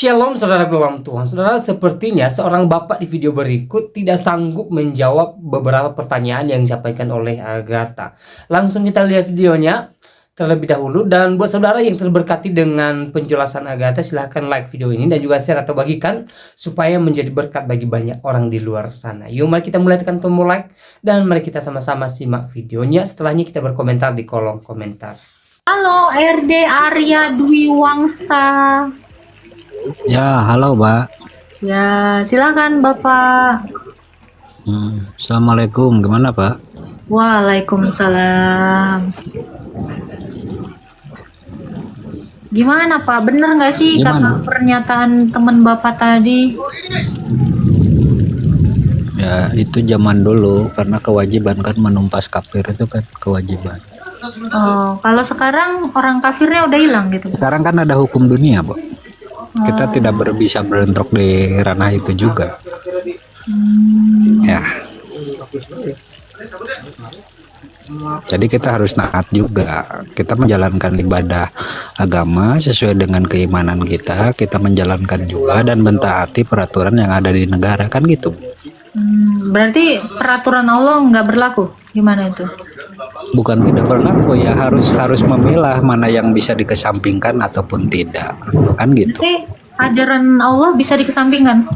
Shalom saudara dalam Tuhan. Saudara, sepertinya seorang bapak di video berikut tidak sanggup menjawab beberapa pertanyaan yang disampaikan oleh Agatha. Langsung kita lihat videonya terlebih dahulu. Dan buat saudara yang terberkati dengan penjelasan Agatha, silahkan like video ini dan juga share atau bagikan supaya menjadi berkat bagi banyak orang di luar sana. Yuk mari kita mulai tekan tombol like dan mari kita sama-sama simak videonya. Setelahnya kita berkomentar di kolom komentar. Halo RD Arya Dwi Wangsa. Ya, halo, Mbak. Ya, silakan Bapak. Assalamualaikum, gimana, Pak? Waalaikumsalam. Gimana Pak? Bener nggak sih Gimana? kata pernyataan teman Bapak tadi? Ya, itu zaman dulu, karena kewajiban kan menumpas kafir itu kan kewajiban. Oh, kalau sekarang orang kafirnya udah hilang gitu. Sekarang kan ada hukum dunia, Bu. Kita tidak bisa berentrok di ranah itu juga. Ya. Jadi kita harus naat juga. Kita menjalankan ibadah agama sesuai dengan keimanan kita. Kita menjalankan juga dan mentaati peraturan yang ada di negara, kan gitu. Berarti peraturan Allah nggak berlaku? Gimana itu? Bukan tidak berlaku, ya harus memilah mana yang bisa dikesampingkan ataupun tidak, kan gitu. Oke, ajaran Allah bisa dikesampingkan?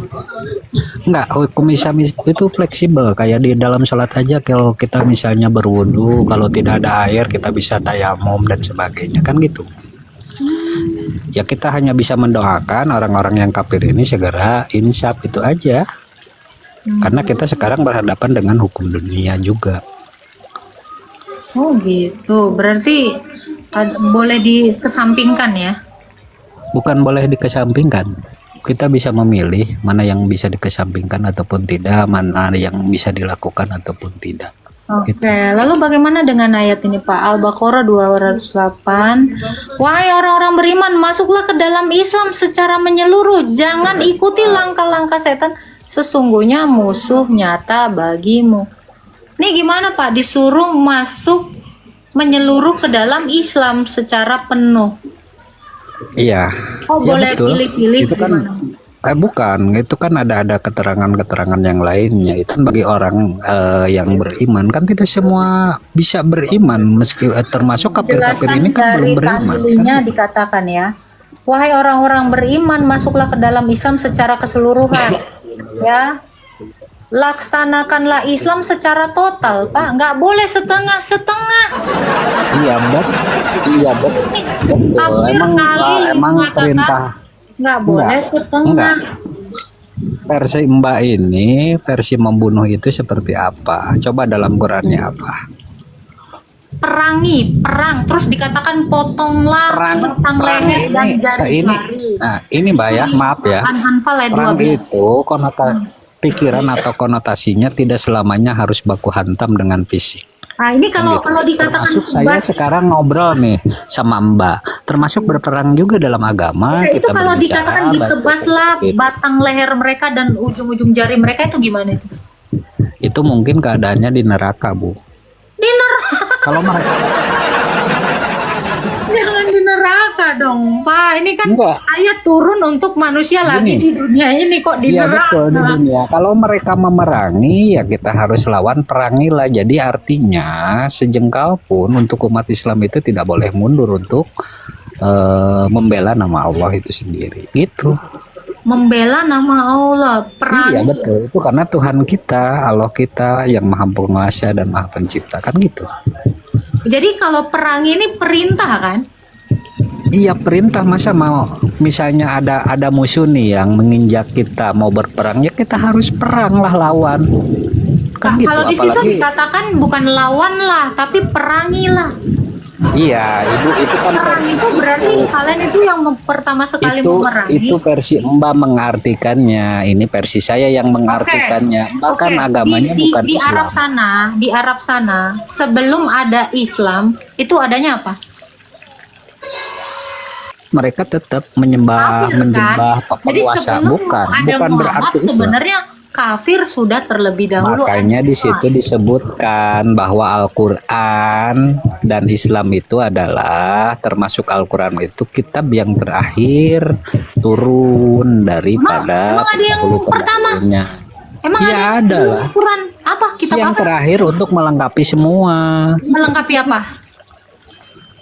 Enggak, hukum Islam itu fleksibel. Kayak di dalam sholat aja, kalau kita misalnya berwudu, kalau tidak ada air kita bisa tayamum dan sebagainya, kan gitu. Ya kita hanya bisa mendoakan orang-orang yang kafir ini segera insaf, itu aja. Karena kita sekarang berhadapan dengan hukum dunia juga. Oh gitu, berarti boleh dikesampingkan ya? Bukan boleh dikesampingkan, kita bisa memilih mana yang bisa dikesampingkan ataupun tidak, mana yang bisa dilakukan ataupun tidak. Oke, lalu bagaimana dengan ayat ini Pak? Al-Baqarah 208. Wahai orang-orang beriman, masuklah ke dalam Islam secara menyeluruh. Jangan ikuti langkah-langkah setan, sesungguhnya musuh nyata bagimu. Ini gimana Pak? Disuruh masuk menyeluruh ke dalam Islam secara penuh. Iya. Oh, ya boleh betul. pilih-pilih Itu kan bukan, itu kan ada keterangan-keterangan yang lainnya. Itu bagi orang yang beriman, kan tidak semua bisa beriman, meski termasuk kafir-kafir ini kan belum beriman. Tahlilinnya Kan? dikatakan ya. Wahai orang-orang beriman, masuklah ke dalam Islam secara keseluruhan. Ya. Laksanakanlah Islam secara total, Pak. Nggak boleh setengah-setengah. Iya betul. Tafsir Emang kali emang mengatakan perintah nggak boleh setengah. enggak. Versi Mbak ini, versi membunuh itu seperti apa? Coba dalam Qurannya apa? Perang, terus dikatakan potonglah batang leher dan jari-jari. Nah, ini Mbak ya, maaf ya. Anfal ayat Perang 12. itu pikiran atau konotasinya tidak selamanya harus baku hantam dengan fisik. Nah, ini kalau dikatakan Termasuk saya sekarang ngobrol nih sama Mbak, termasuk berperang juga dalam agama. itu kita kalau berbicara, dikatakan ditebaslah batang leher mereka dan ujung-ujung jari mereka, itu gimana itu? Itu mungkin keadaannya di neraka, Bu. Di neraka. Kalau mereka Jangan di neraka dong, Pak. Ini kan Enggak. ayat turun untuk manusia lagi di dunia ini, kok di Iya neraka. betul, di dunia. Kalau mereka memerangi, ya kita harus lawan, perangilah. Jadi artinya sejengkal pun untuk umat Islam itu tidak boleh mundur untuk membela nama Allah itu sendiri. Gitu. Membela nama Allah, perang. Iya betul. Itu karena Tuhan kita, Allah kita yang Maha Penguasa dan Maha Pencipta, kan gitu. Jadi kalau perang ini perintah kan? Iya perintah, masa mau misalnya ada musuh nih yang menginjak kita mau berperang, ya kita harus perang lah, lawan. Kan gitu. Kalau di situ dikatakan bukan lawan lah, tapi perangilah. Iya, itu kan Perang versi itu berarti kalian itu yang pertama sekali memerangi. itu versi Mbak mengartikannya. Ini versi saya yang mengartikannya. Bahkan agamanya bukan di Islam. di Arab sana sebelum ada Islam itu adanya apa? Mereka tetap menyembah Kafir, kan? Jadi penguasa, sebelum bukan ada Muhammad berarti Islam. sebenarnya kafir sudah terlebih dahulu. Makanya di situ disebutkan bahwa Al-Quran dan Islam itu adalah termasuk Al-Quran itu kitab yang terakhir turun daripada Emang ada yang pertama? pendahulunya. Emang Ya, ada ada lah. Quran apa? Kitab Yang apa? terakhir untuk melengkapi semua Melengkapi apa?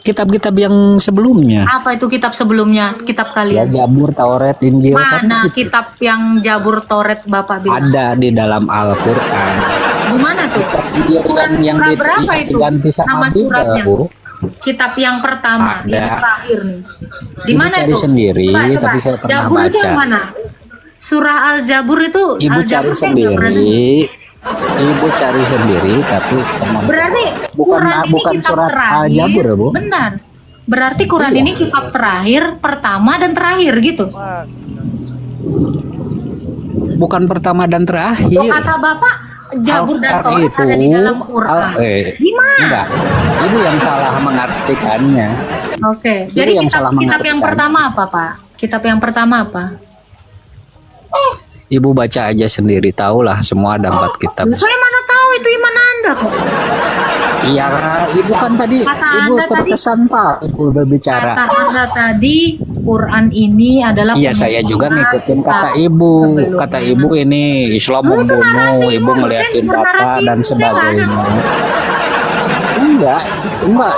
kitab-kitab yang sebelumnya. Apa itu kitab sebelumnya? Kitab Ya, kalian? Jabur, Taurat, Injil, kan Mana gitu. kitab yang Jabur Toret Bapak bilang? Ada di dalam Al-Quran. Di mana tuh? Quran yang surah berapa itu? diganti sama Nama Bible, suratnya? Bu. Kitab yang pertama, Ada. yang terakhir nih. Di Ibu mana cari itu? sendiri, tapi saya pernah Jabur itu baca. yang mana? Surah Al-Jabur itu Ibu Al-Jabur cari saya nggak pernah dengar. sendiri. Ibu cari sendiri, tapi pernah. Berarti Bukan- Quran ini bukan kitab surat terakhir. Al-Jabur ya, Bu? Benar. Berarti Quran Iya. ini kitab terakhir, pertama dan terakhir gitu. Bukan pertama dan terakhir. Loh, kata Bapak Jabur dan Al-Quran Taurat ada di dalam Quran. Gimana? Enggak. Ibu yang salah mengartikannya. Oke. Itu Jadi yang kitab salah kitab yang mengartikan. pertama apa, Pak? Kitab yang pertama apa? Ibu baca aja sendiri, tahulah semua ada 4 kitab. Saya mana tahu itu iman Anda kok. Iya, ibu kan tadi Kata ibu Anda tadi- terkesan Pak, ibu berbicara. Kata Anda tadi Quran ini adalah Iya, saya juga ngikutin kata ibu. Kata ibu ini Islam Lu itu membunuh, narasi ibu ibu, ngeliatin saya bapak narasi dan ibu, saya nggak ada. sebagainya. Enggak,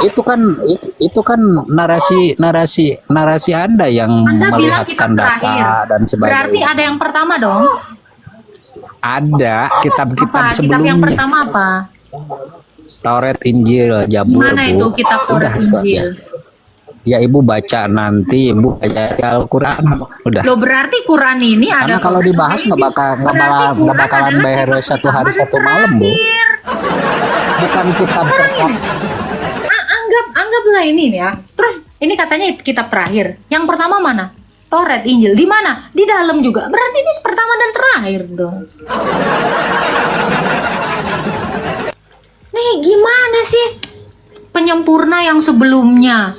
itu kan narasi Anda yang Anda bilang kitab melihatkan terakhir. data dan sebagainya. Berarti ada yang pertama dong. Ada kitab-kitab Apa? Kitab sebelumnya. yang pertama apa? Taurat, Injil, Jabur, Gimana Bu. itu kitab Taurat Udah, itu aja. Injil? Ya ibu baca nanti, ibu baca di Al-Quran. Udah. Loh berarti Quran ini ada. Karena kalau dibahas nggak bakalan bayar satu hari satu malam, Bu. Bukan kitab pertama. Anggaplah ini ya. Terus ini katanya kitab terakhir. Yang pertama mana? Taurat, Injil. Di mana? Di dalam juga. Berarti ini pertama dan terakhir dong. Nih gimana sih penyempurna yang sebelumnya?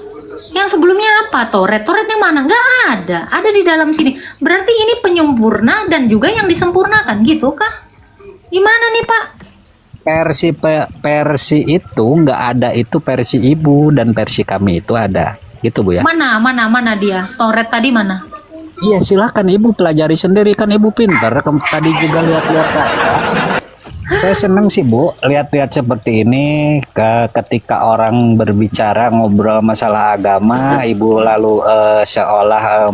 Yang sebelumnya apa? Tauratnya mana? Nggak ada. Ada di dalam sini. Berarti ini penyempurna dan juga yang disempurnakan gitu kah? Gimana nih Pak? Versi itu nggak ada, itu versi ibu dan versi kami itu ada, gitu Bu ya. Mana dia? Taurat tadi mana? Iya, silakan ibu pelajari sendiri, kan ibu pinter. Tadi juga lihat-lihat data. Saya seneng sih Bu lihat-lihat seperti ini, ketika orang berbicara ngobrol masalah agama, ibu lalu seolah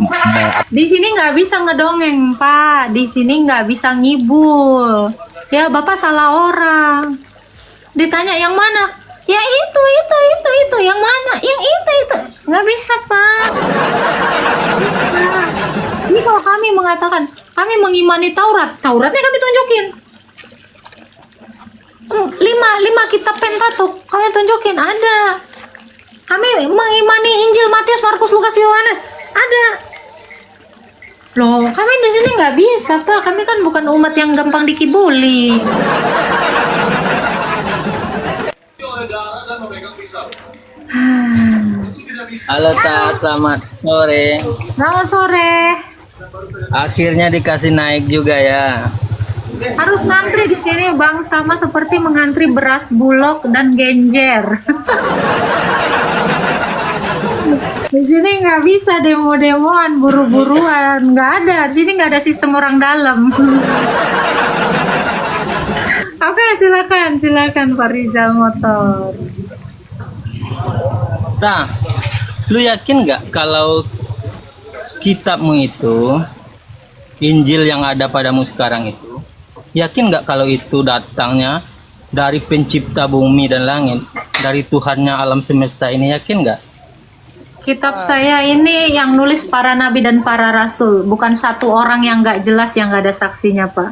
Di sini nggak bisa ngedongeng Pak, di sini nggak bisa ngibul. Ya Bapak salah orang. Ditanya yang mana? Ya itu, yang mana? Yang itu. Nggak bisa Pak. Nah, ini kalau kami mengatakan kami mengimani Tauratnya kami tunjukin. 5 kitab Pentatuk kami tunjukin ada. Kami mengimani Injil, Matius, Markus, Lukas, Yohanes ada. Loh, kami di sini nggak bisa Pak. Kami kan bukan umat yang gampang dikibuli. Halo Ta, selamat sore. Selamat sore. Akhirnya dikasih naik juga ya. Harus ngantri di sini Bang, sama seperti mengantri beras bulog dan genjer. Di sini nggak bisa demo-demoan, buru-buruan, nggak ada. Di sini nggak ada sistem orang dalam. Oke, silakan Pak Rizal Motor. Ta, lu yakin nggak kalau kitabmu itu, Injil yang ada padamu sekarang itu, yakin nggak kalau itu datangnya dari pencipta bumi dan langit, dari Tuhannya alam semesta ini, yakin nggak? Kitab saya ini yang nulis para nabi dan para rasul, bukan satu orang yang nggak jelas yang nggak ada saksinya Pak.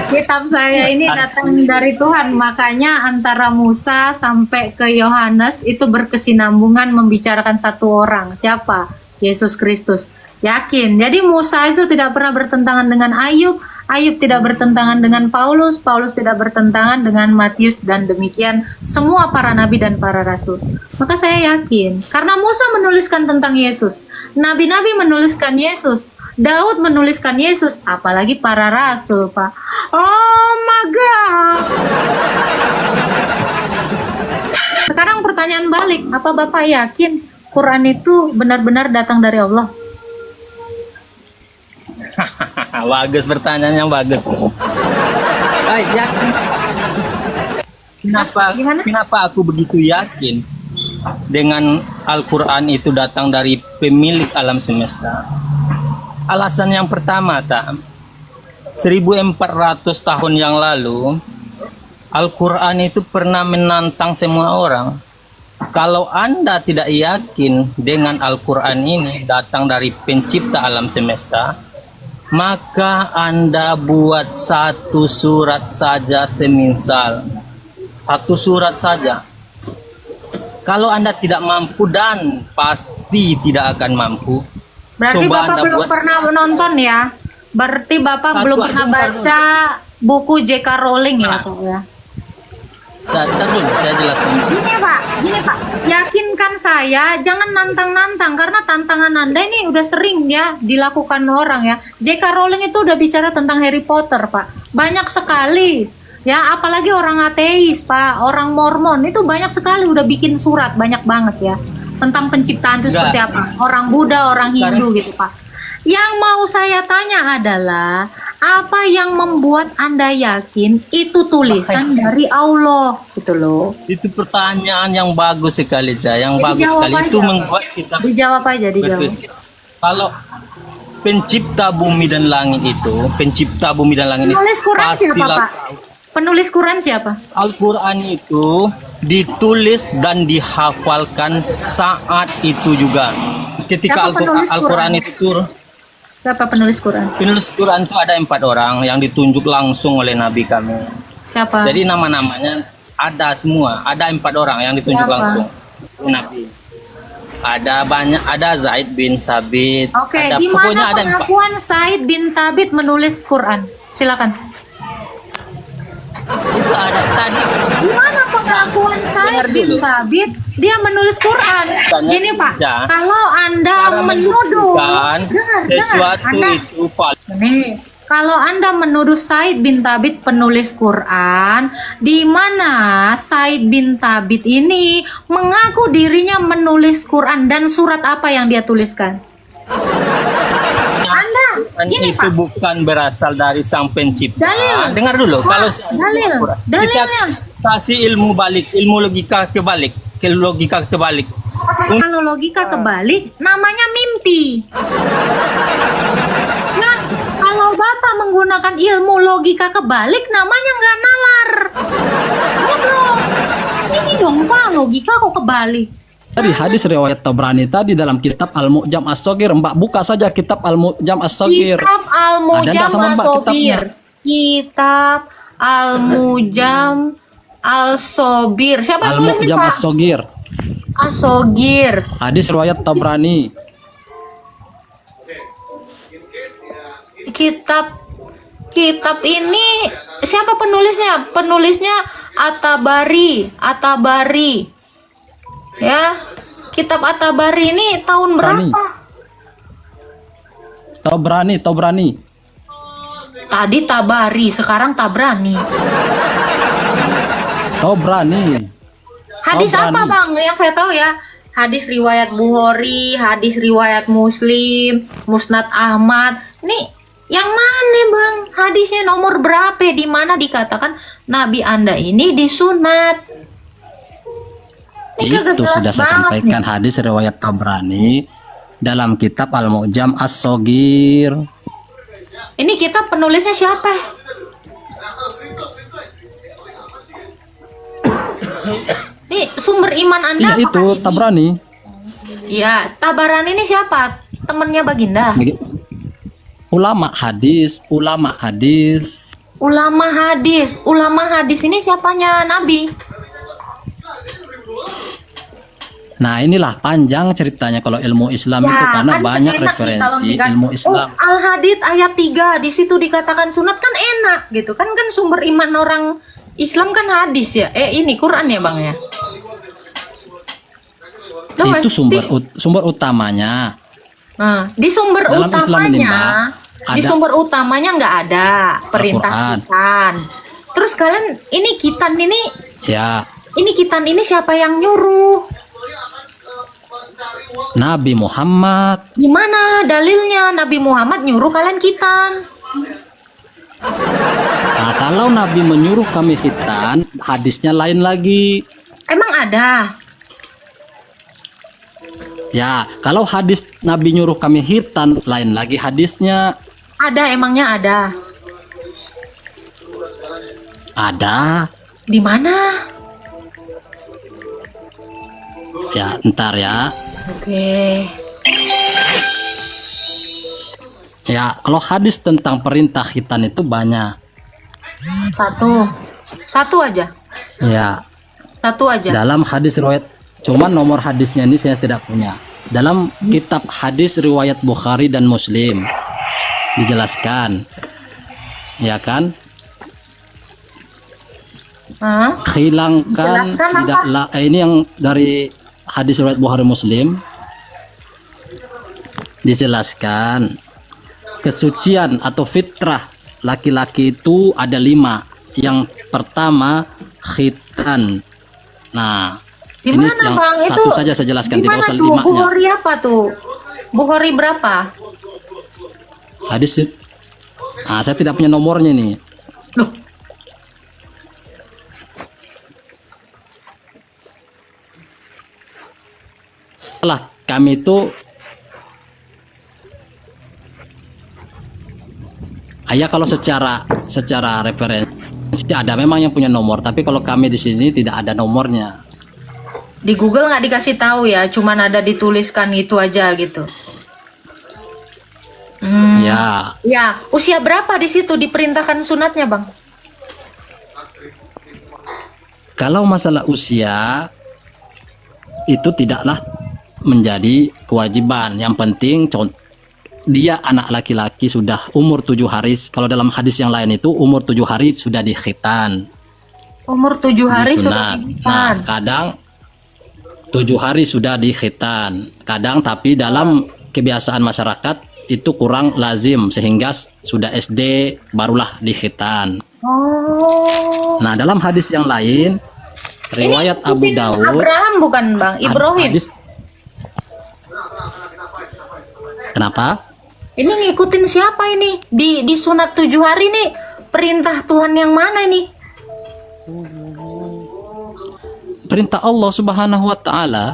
Kitab saya ini datang dari Tuhan, makanya antara Musa sampai ke Yohanes itu berkesinambungan membicarakan satu orang. Siapa? Yesus Kristus. Yakin. Jadi Musa itu tidak pernah bertentangan dengan Ayub, Ayub tidak bertentangan dengan Paulus, Paulus tidak bertentangan dengan Matius, dan demikian semua para nabi dan para rasul. Maka saya yakin, karena Musa menuliskan tentang Yesus, nabi-nabi menuliskan Yesus, Daud menuliskan Yesus, apalagi para rasul, Pak. Oh my God. Sekarang pertanyaan balik, apa Bapak yakin Quran itu benar-benar datang dari Allah? Bagus, pertanyaannya bagus. Baik, yakin. Gimana? Kenapa aku begitu yakin dengan Al-Quran itu datang dari pemilik alam semesta? Alasan yang pertama, 1400 tahun yang lalu Al-Quran itu pernah menantang semua orang. Kalau Anda tidak yakin dengan Al-Quran ini datang dari pencipta alam semesta, maka Anda buat satu surat saja semisal. Satu surat saja. Kalau Anda tidak mampu, dan pasti tidak akan mampu. Berarti Coba Bapak Anda belum buat pernah menonton ya? Berarti Bapak Satu belum aja, pernah Pak. baca buku J.K. Rowling ya, Nah. Pak ya? Bentar dulu, saya jelaskan. Gini Pak, yakinkan saya, jangan nantang-nantang karena tantangan Anda ini udah sering ya dilakukan orang ya. J.K. Rowling itu udah bicara tentang Harry Potter, Pak. Banyak sekali. Ya, apalagi orang ateis, Pak, orang Mormon itu banyak sekali udah bikin surat banyak banget ya tentang penciptaan itu Enggak. seperti apa. Orang Buddha, orang Hindu gitu, Pak. Yang mau saya tanya adalah apa yang membuat Anda yakin itu tulisan dari Allah gitu loh. Itu pertanyaan yang bagus sekali, saya. Yang Jadi bagus jawab sekali aja, itu Pak. membuat kita Dijawab aja, dijawab. berpikir. Kalau pencipta bumi dan langit itu, pencipta bumi dan langit itu Penulis Quran siapa, pastilah Pak? Penulis Quran siapa? Al-Quran itu ditulis dan dihafalkan saat itu juga. Ketika Siapa penulis Al-Quran Quran? itu turun, Siapa penulis Quran? penulis Quran itu ada 4 orang yang ditunjuk langsung oleh Nabi kami. Siapa? Jadi nama-namanya ada semua, ada 4 orang yang ditunjuk Siapa? langsung oleh Nabi. Ada banyak, ada Zaid bin Sabit. Oke, ada, di pokoknya mana ada 4. pengakuan Said bin Tabit menulis Quran? Silakan. Itu ada tadi. Di mana pengakuan Said Dengar bin dulu. Tabit dia menulis Quran? Tanya Gini Pak, aja. kalau Anda Cara menuduh, membuktikan dengar, sesuatu Anda, itu valid. nih, kalau Anda menuduh Said bin Tabit penulis Quran, di mana Said bin Tabit ini mengaku dirinya menulis Quran dan surat apa yang dia tuliskan? Anda, Dan gini itu Pak, bukan berasal dari sang pencipta. Dalil. Dengar dulu, Pak, kalau dalilnya. kita kasih ilmu balik, ilmu logika kebalik, logika kebalik. Kalau logika kebalik, namanya mimpi. Nah, kalau Bapak menggunakan ilmu logika kebalik, namanya nggak nalar. Bodoh. Ini dong Pak, logika kok kebalik. Tadi hadis riwayat Tabrani tadi dalam kitab Al-Mu'jam As-Saghir. Mbak buka saja kitab Al-Mu'jam As-Saghir. Kitab Al-Mujam Ada nggak sama Mbak As-Sobir. Kitab Al-Mujam Al-Sobir. Siapa yang nulis nih Al-Mu'jam Pak? As-Saghir. As-Sogir. Hadis riwayat Tabrani. Kitab ini siapa penulisnya? Penulisnya At-Tabari. Ya. Kitab At-Tabari ini tahun berapa? Tabrani. Tadi Tabari, sekarang Tabrani. Hadis Tabrani. apa Bang? Yang saya tahu ya, hadis riwayat Bukhari, hadis riwayat Muslim, Musnad Ahmad. Nih, yang mana Bang? Hadisnya nomor berapa? Di mana dikatakan Nabi Anda ini disunat? Ini kagak Itu jelas sudah saya banget sampaikan nih. hadis riwayat Tabrani dalam kitab Al-Mu'jam As-Saghir. Ini kitab penulisnya siapa? Nih sumber iman Anda Iya apakah itu ini? Tabrani. Iya, Tabarani ini siapa? Temennya Baginda. Ulama hadis. Ulama hadis ini siapanya Nabi? Nah inilah panjang ceritanya kalau ilmu Islam itu karena kan banyak enak nih kalau referensi dikatakan, ilmu Islam. Oh, Al-Hadid ayat 3 di situ dikatakan sunat kan enak gitu kan sumber iman orang Islam kan hadis ya. Ini Quran ya Bang ya. Loh, Itu pasti- sumber utamanya. Nah, di sumber Dalam Islam ini, utamanya, Mbak, di ada sumber utamanya nggak ada perintah Al-Quran. khitan. Terus kalian ini khitan Ya, ini khitan ini siapa yang nyuruh? Nabi Muhammad. Di mana dalilnya Nabi Muhammad nyuruh kalian khitan? Nah, kalau Nabi menyuruh kami khitan, hadisnya lain lagi. Emang ada? Ya, kalau hadis Nabi nyuruh kami khitan, lain lagi hadisnya. Ada, emangnya ada. Ada. Di mana? Ya, ntar ya. Oke. Ya, kalau hadis tentang perintah khitan itu banyak. Satu aja. Ya, Satu aja. dalam hadis riwayat, cuman nomor hadisnya ini saya tidak punya. Dalam kitab hadis riwayat Bukhari dan Muslim dijelaskan, ya kan? Hah? Hilangkan Dijelaskan apa? tidaklah ini yang dari hadis riwayat Bukhari Muslim dijelaskan kesucian atau fitrah laki-laki itu ada 5. Yang pertama khitan. Nah, Di ini mana yang Bang? satu Itu saja saya jelaskan, di tidak mana usah tuh? 5-nya. Bukhari apa tuh? Bukhari berapa? Hadis, nah, saya tidak punya nomornya nih. Loh, Lah, kami itu kalau secara referensi ada memang yang punya nomor, tapi kalau kami di sini tidak ada nomornya. di Google nggak dikasih tahu ya, cuman ada dituliskan itu aja gitu. Ya, Ya, usia berapa di situ diperintahkan sunatnya, Bang? kalau masalah usia itu tidaklah menjadi kewajiban. Yang penting dia anak laki-laki sudah umur 7 hari. Kalau dalam hadis yang lain itu umur 7 hari sudah dikhitan. Umur 7 hari sudah Disunat. Nah, dikhitan. kadang 7 hari sudah dikhitan. Kadang tapi dalam kebiasaan masyarakat itu kurang lazim sehingga sudah SD barulah dikhitan. Oh. Nah, dalam hadis yang lain riwayat Abu Ngikutin Dawud, Abraham bukan, Bang? Ibrahim. hadis, kenapa? Ini ngikutin siapa ini? Di sunat 7 hari nih. Perintah Tuhan yang mana nih? Perintah Allah Subhanahu wa taala.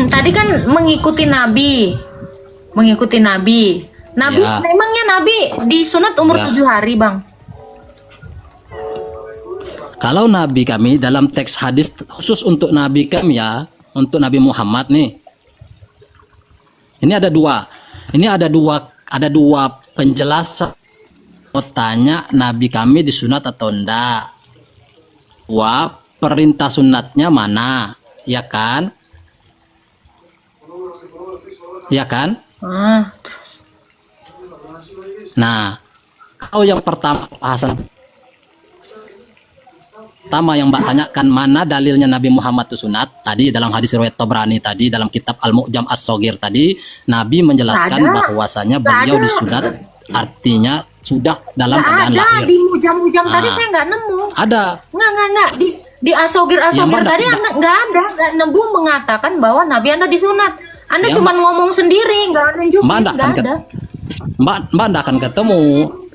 Tadi kan mengikuti Nabi. Mengikuti Nabi. Nabi, Ya. memangnya Nabi disunat umur Ya. 7 hari, Bang? Kalau Nabi kami dalam teks hadis khusus untuk Nabi kami ya, untuk Nabi Muhammad nih. Ini ada dua. Ini ada dua penjelasan. Oh, tanya Nabi kami disunat atau enggak. Wah, perintah sunatnya mana? Ya kan? Ya kan? Ah, Nah, kalau yang pertama bahasan pertama yang Mbak tanyakan mana dalilnya Nabi Muhammad itu sunat, tadi dalam hadis riwayat Tabrani tadi dalam kitab Al-Mu'jam As-Saghir tadi Nabi menjelaskan Nggak ada. bahwasanya Nggak beliau ada. disunat artinya sudah dalam nggak keadaan ada lahir. di mujam-mujam tadi Ah. saya nggak nemu. Ada. Nggak. Di asogir Ya, Mbak, tadi nggak- nggak nemu mengatakan bahwa Nabi Anda disunat. Anda Ya, cuma ngomong sendiri, nggak nunjukin, Mbak nggak nggak akan ada. Mbak nggak akan ketemu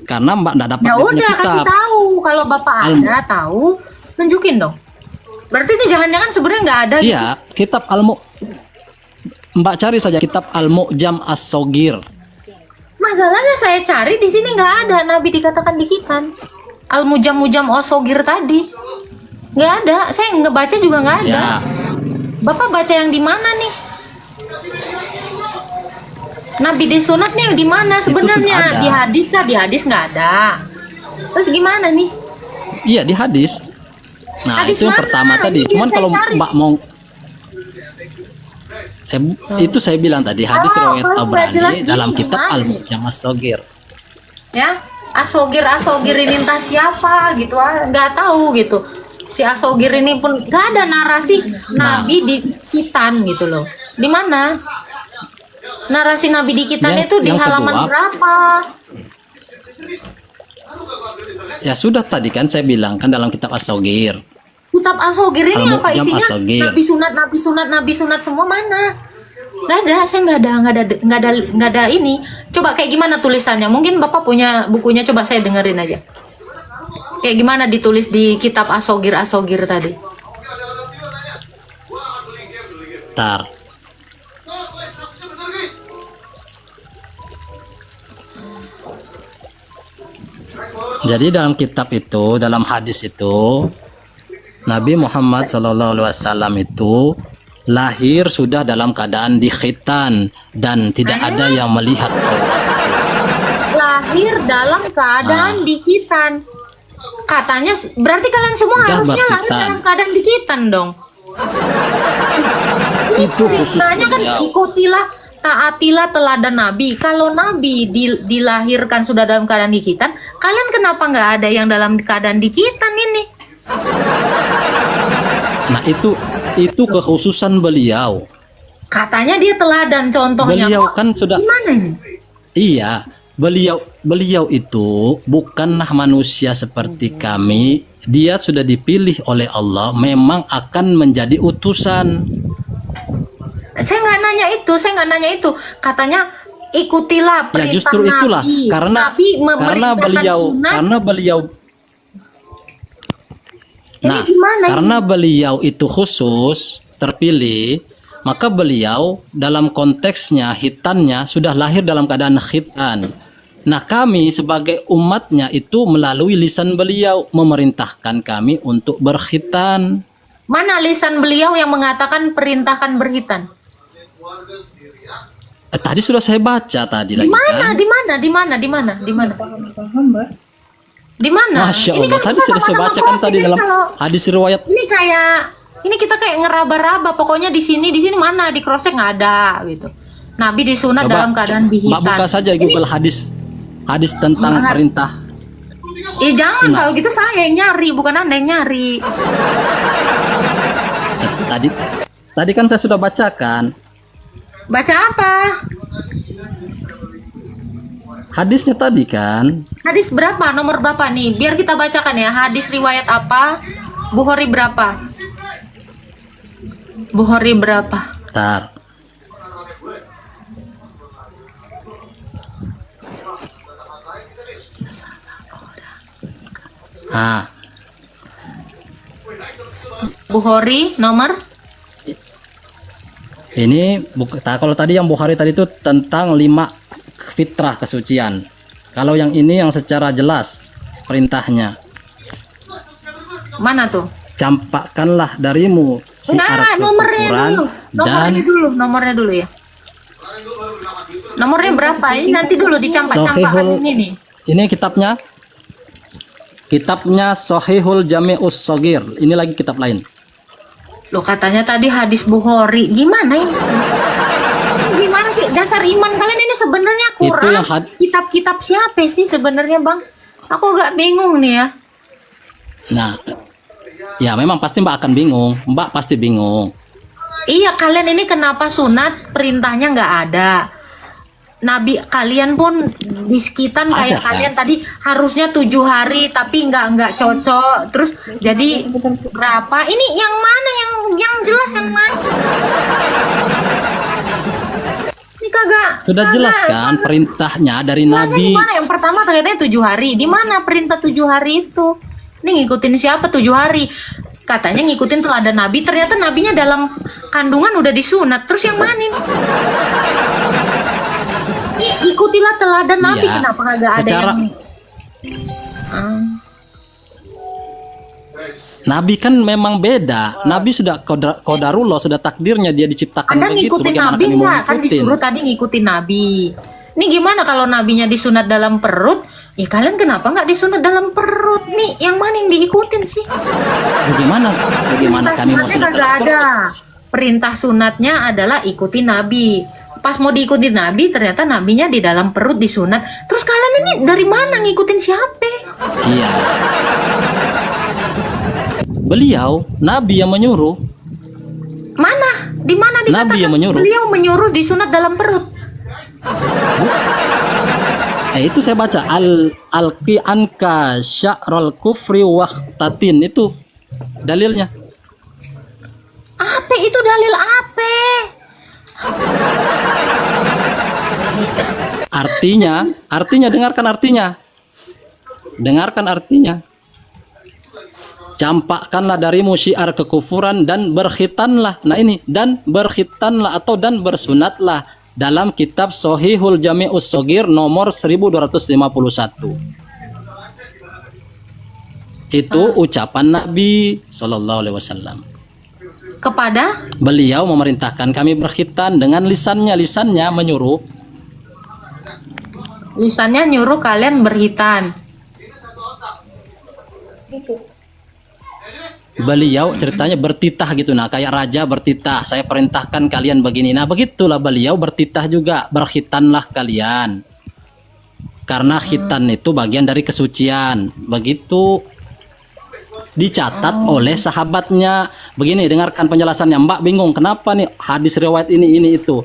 karena Mbak nggak dapat Ya dia punya udah, kasih kitab. tahu kalau Bapak Anda tahu, tunjukin dong. Berarti ini jangan-jangan sebenarnya nggak ada gitu. Iya, kitab Mbak cari saja kitab Al-Mu'jam As-Saghir. Masalahnya saya cari di sini nggak ada Nabi dikatakan dikitan. Al-Mujam-Mujam Osogir tadi nggak ada. Saya ngebaca juga nggak ada. Ya, Bapak baca yang di mana nih? Nabi disunatnya di mana sudah sebenarnya? ada. Di hadis kah? Di hadis nggak ada. Terus gimana nih? iya di hadis. Nah, Hadis itu yang mana? pertama tadi. Ini Cuman saya kalau cari. Mbak mau itu saya bilang tadi hadis Kalau- riwayat kalau nggak jelas Tabrani gini, dalam kitab gimana nih? Al-Mu'jam As-Saghir. Ya, Asogir ini entah siapa gitu, nggak tahu gitu. Si Asogir ini pun nggak ada narasi Nah. Nabi dikitan gitu loh. Di mana? Narasi Nabi Dikitan Yang- itu di yang halaman kedua, berapa? Ya sudah tadi kan saya bilang kan dalam kitab As-Saghir. Kitab As-Saghir ini apa Al-Mu'jam isinya? As-Saghir. Nabi sunat semua mana? Nggak ada, saya nggak ada ini. Coba kayak gimana tulisannya? Mungkin Bapak punya bukunya, coba saya dengerin aja. Kayak gimana ditulis di kitab As-Saghir tadi? Tar. Jadi dalam kitab itu, dalam hadis itu, Nabi Muhammad SAW itu lahir sudah dalam keadaan dikhitan dan tidak ada yang melihat. Lahir dalam keadaan dikitan. Katanya berarti kalian semua Udah harusnya lahir berkitan. dalam keadaan dikitan dong. Ini Itu khusus perintahnya kan beliau. ikutilah, taatilah teladan Nabi. Kalau Nabi dilahirkan sudah dalam keadaan dikitan, kalian kenapa nggak ada yang dalam keadaan dikitan ini? Nah itu kekhususan beliau. Katanya dia teladan, contohnya. Beliau Kok kan sudah gimana ini? Iya, beliau itu bukanlah manusia seperti kami. Dia sudah dipilih oleh Allah, memang akan menjadi utusan. Saya nggak nanya itu. Katanya ikutilah Ya perintah justru itulah Nabi. karena Nabi memerintahkan sunat. karena beliau Ini Nah, gimana ini? karena beliau itu khusus terpilih, maka beliau dalam konteksnya hitannya sudah lahir dalam keadaan khitan. Nah, kami sebagai umatnya itu melalui lisan beliau memerintahkan kami untuk berkhitan. Mana lisan beliau yang mengatakan perintahkan berkhitan? Tadi sudah saya baca tadi Di lagi mana? kan. Di mana? Masya Ini Allah, kan tadi kita sudah saya sama-sama bacakan crossing. tadi Ini dalam kalau- hadis riwayat. Ini kita kayak ngeraba-raba. Pokoknya di sini mana di cross check nggak ada gitu. Nabi disunat Coba, dalam keadaan Mbak dihitan. buka saja Ini- Google hadis tentang Lihat. perintah. jangan kalau gitu saya yang nyari, bukan Anda yang nyari. Tadi kan saya sudah bacakan Baca apa? hadisnya tadi kan. Hadis berapa? Nomor berapa nih? Biar kita bacakan ya. Hadis riwayat apa? Bukhari berapa? Bentar. Nah, Bukhari nomor ini kalau tadi yang Bukhari tadi itu tentang 5 fitrah kesucian. Kalau yang ini yang secara jelas perintahnya, mana tuh? campakkanlah darimu Enggak, siar nomornya kekufuran dulu. Nomornya dulu ya. Nomornya berapa? Ini nanti dulu dicampak-campakkan Sahihul- ini nih. Ini kitabnya Sahihul Jami'us Shaghir. Ini lagi kitab lain. Loh katanya tadi hadis Bukhari. Gimana ini? Gimana sih dasar iman kalian ini sebenarnya Itu kurang? yang Kitab-kitab siapa sih sebenarnya, Bang? Aku agak bingung nih ya. Nah, ya memang pasti Mbak akan bingung. Mbak pasti bingung. Iya, kalian ini kenapa sunat perintahnya nggak ada? Nabi kalian pun diskitan kayak Ada, kan? kalian tadi harusnya 7 hari tapi nggak cocok. Terus jadi berapa? Ini yang mana yang jelas yang mana? Ini kagak. Sudah kagak- jelas kan perintahnya dari Jelasnya Nabi. di mana? Yang pertama ternyata 7 hari. Di mana perintah 7 hari itu? Ini ngikutin siapa 7 hari? Katanya ngikutin teladan Nabi. Ternyata nabinya dalam kandungan udah disunat. Terus yang mana ini? Ikutilah teladan Nabi. Iya. Kenapa kagak ada Secara- yang? Ah. Nabi kan memang beda. Nabi sudah qadarullah, sudah takdirnya dia diciptakan Anda begitu. ngikutin Bagaimana Nabi kami mau nggak? Kan ngikutin? disuruh tadi ngikutin Nabi. Ini gimana kalau nabinya disunat dalam perut? Ya kalian kenapa nggak disunat dalam perut? Nih yang mana yang diikutin sih? Bagaimana Perintah kami mau sunatnya sudah kagak ada. Perintah sunatnya adalah ikuti Nabi. Pas mau diikuti Nabi, ternyata nabinya di dalam perut disunat. Terus kalian ini dari mana ngikutin siapa? Iya. Beliau Nabi yang menyuruh. Mana? Di mana dikatakan Nabi yang menyuruh. beliau menyuruh disunat dalam perut? Itu saya baca alqi anka sya'ral kufri wahtatin, itu dalilnya. Apa itu dalil apa? Artinya dengarkan artinya. Dengarkan artinya. Campakkanlah darimu syiar kekufuran dan berkhitanlah. Nah ini, dan berkhitanlah atau dan bersunatlah dalam kitab Shahihul Jami'us Shaghir nomor 1251. Itu ucapan Nabi Shallallahu Alaihi Wasallam. Kepada Beliau memerintahkan kami berkhitan dengan lisannya menyuruh. lisannya nyuruh kalian berhitan. Beliau ceritanya bertitah gitu, nah kayak raja bertitah, saya perintahkan kalian begini. Nah begitulah beliau bertitah juga, berkhitanlah kalian, karena khitan itu bagian dari kesucian. Begitu dicatat oleh sahabatnya. Begini, dengarkan penjelasannya. Mbak bingung kenapa nih hadis riwayat ini itu.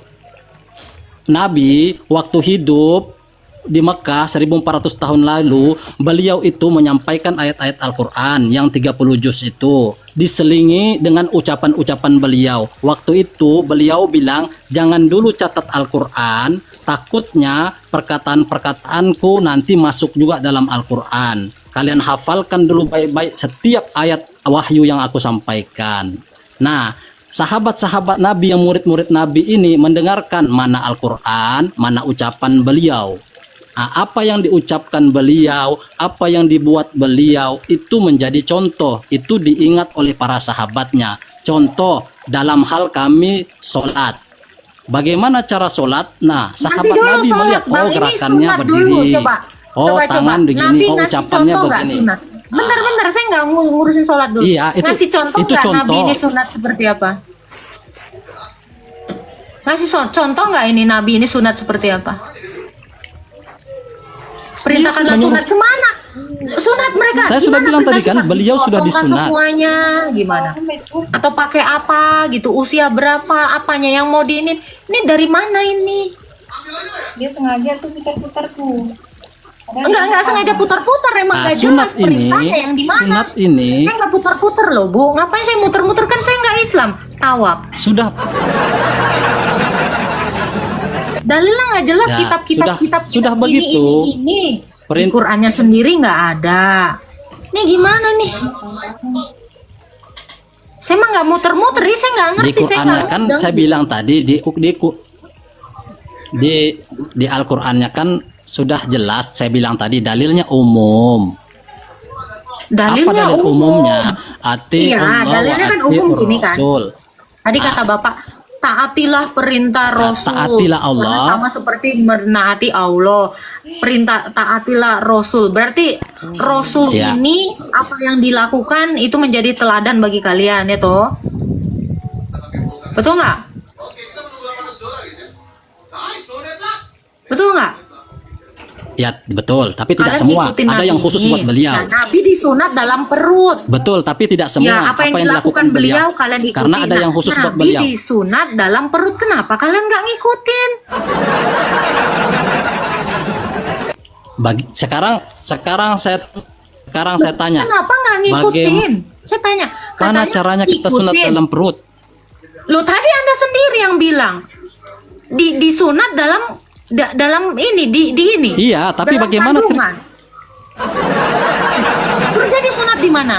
Nabi waktu hidup di Mekah 1400 tahun lalu, beliau itu menyampaikan ayat-ayat Al-Quran yang 30 juz itu diselingi dengan ucapan-ucapan beliau. Waktu itu beliau bilang, jangan dulu catat Al-Quran, takutnya perkataan-perkataanku nanti masuk juga dalam Al-Quran. Kalian hafalkan dulu baik-baik setiap ayat wahyu yang aku sampaikan. Nah, sahabat-sahabat Nabi yang murid-murid Nabi ini mendengarkan mana Al-Quran, mana ucapan beliau. Nah, apa yang diucapkan beliau, apa yang dibuat beliau itu menjadi contoh, itu diingat oleh para sahabatnya. Contoh dalam hal kami sholat. Bagaimana cara sholat? Nah, sahabat Nabi melihat, oh gerakannya berdiri, oh tangan begini, Nabi oh ngasih ucapannya contoh nggak begini. sunat? Bentar, saya nggak ngurusin sholat dulu. Iya, ngasih contoh itu nggak contoh. Nabi ini sunat seperti apa? Ngasih contoh nggak ini Nabi ini sunat seperti apa? Perintahkanlah sunat kemana? Sunat mereka. Saya sudah gimana bilang tadi perintah kan, sunat? beliau sudah Potongkah disunat. semuanya gimana? Atau pakai apa gitu? Usia berapa? Apanya yang mau diinin? Ini dari mana ini? Dia sengaja tuh putar-putar tuh. Enggak sengaja putar-putar, emang Nah, nggak sunat jelas perintahnya yang di mana. sunat ini Saya nggak putar-putar loh, Bu. Ngapain saya muter-muter, kan saya nggak Islam. Tawaf. sudah Dalilnya nggak jelas, Ya, kitab sudah begitu. ini. Di Perint- Qur'annya sendiri nggak ada. Ini gimana nih? Saya mah nggak muter-muter, ini saya nggak di ngerti. Saya Qurannya nggak kan mudeng. saya bilang tadi di Al-Qur'annya kan sudah jelas, saya bilang tadi dalilnya umum. Dalilnya Apa dalil umumnya? Ati Iya, Allah dalilnya wa kan ati umum gini kan. Rasul. Tadi kata Bapak, taatilah perintah Rasul. taatilah Allah. Karena sama seperti menaati Allah. Perintah taatilah Rasul. Berarti Rasul Ya. ini apa yang dilakukan itu menjadi teladan bagi kalian ya toh? Betul nggak? Betul nggak? Ya, betul, tapi tidak Kalian semua. ngikutin Ada Nabi yang khusus ini. buat beliau. Nah, Nabi disunat dalam perut. Betul, tapi tidak semua. Ya, apa yang dilakukan beliau kalian ikuti. Karena ada yang khusus buat Nabi beliau. disunat dalam perut. Kenapa kalian nggak ngikutin? Sekarang saya tanya. Kenapa nggak ngikutin? Saya tanya. Mana Katanya caranya kita sunat ikutin. dalam perut? Loh, tadi Anda sendiri yang bilang disunat dalam ini di ini. Iya, tapi dalam bagaimana kandungan. Terus jadi sunat di mana?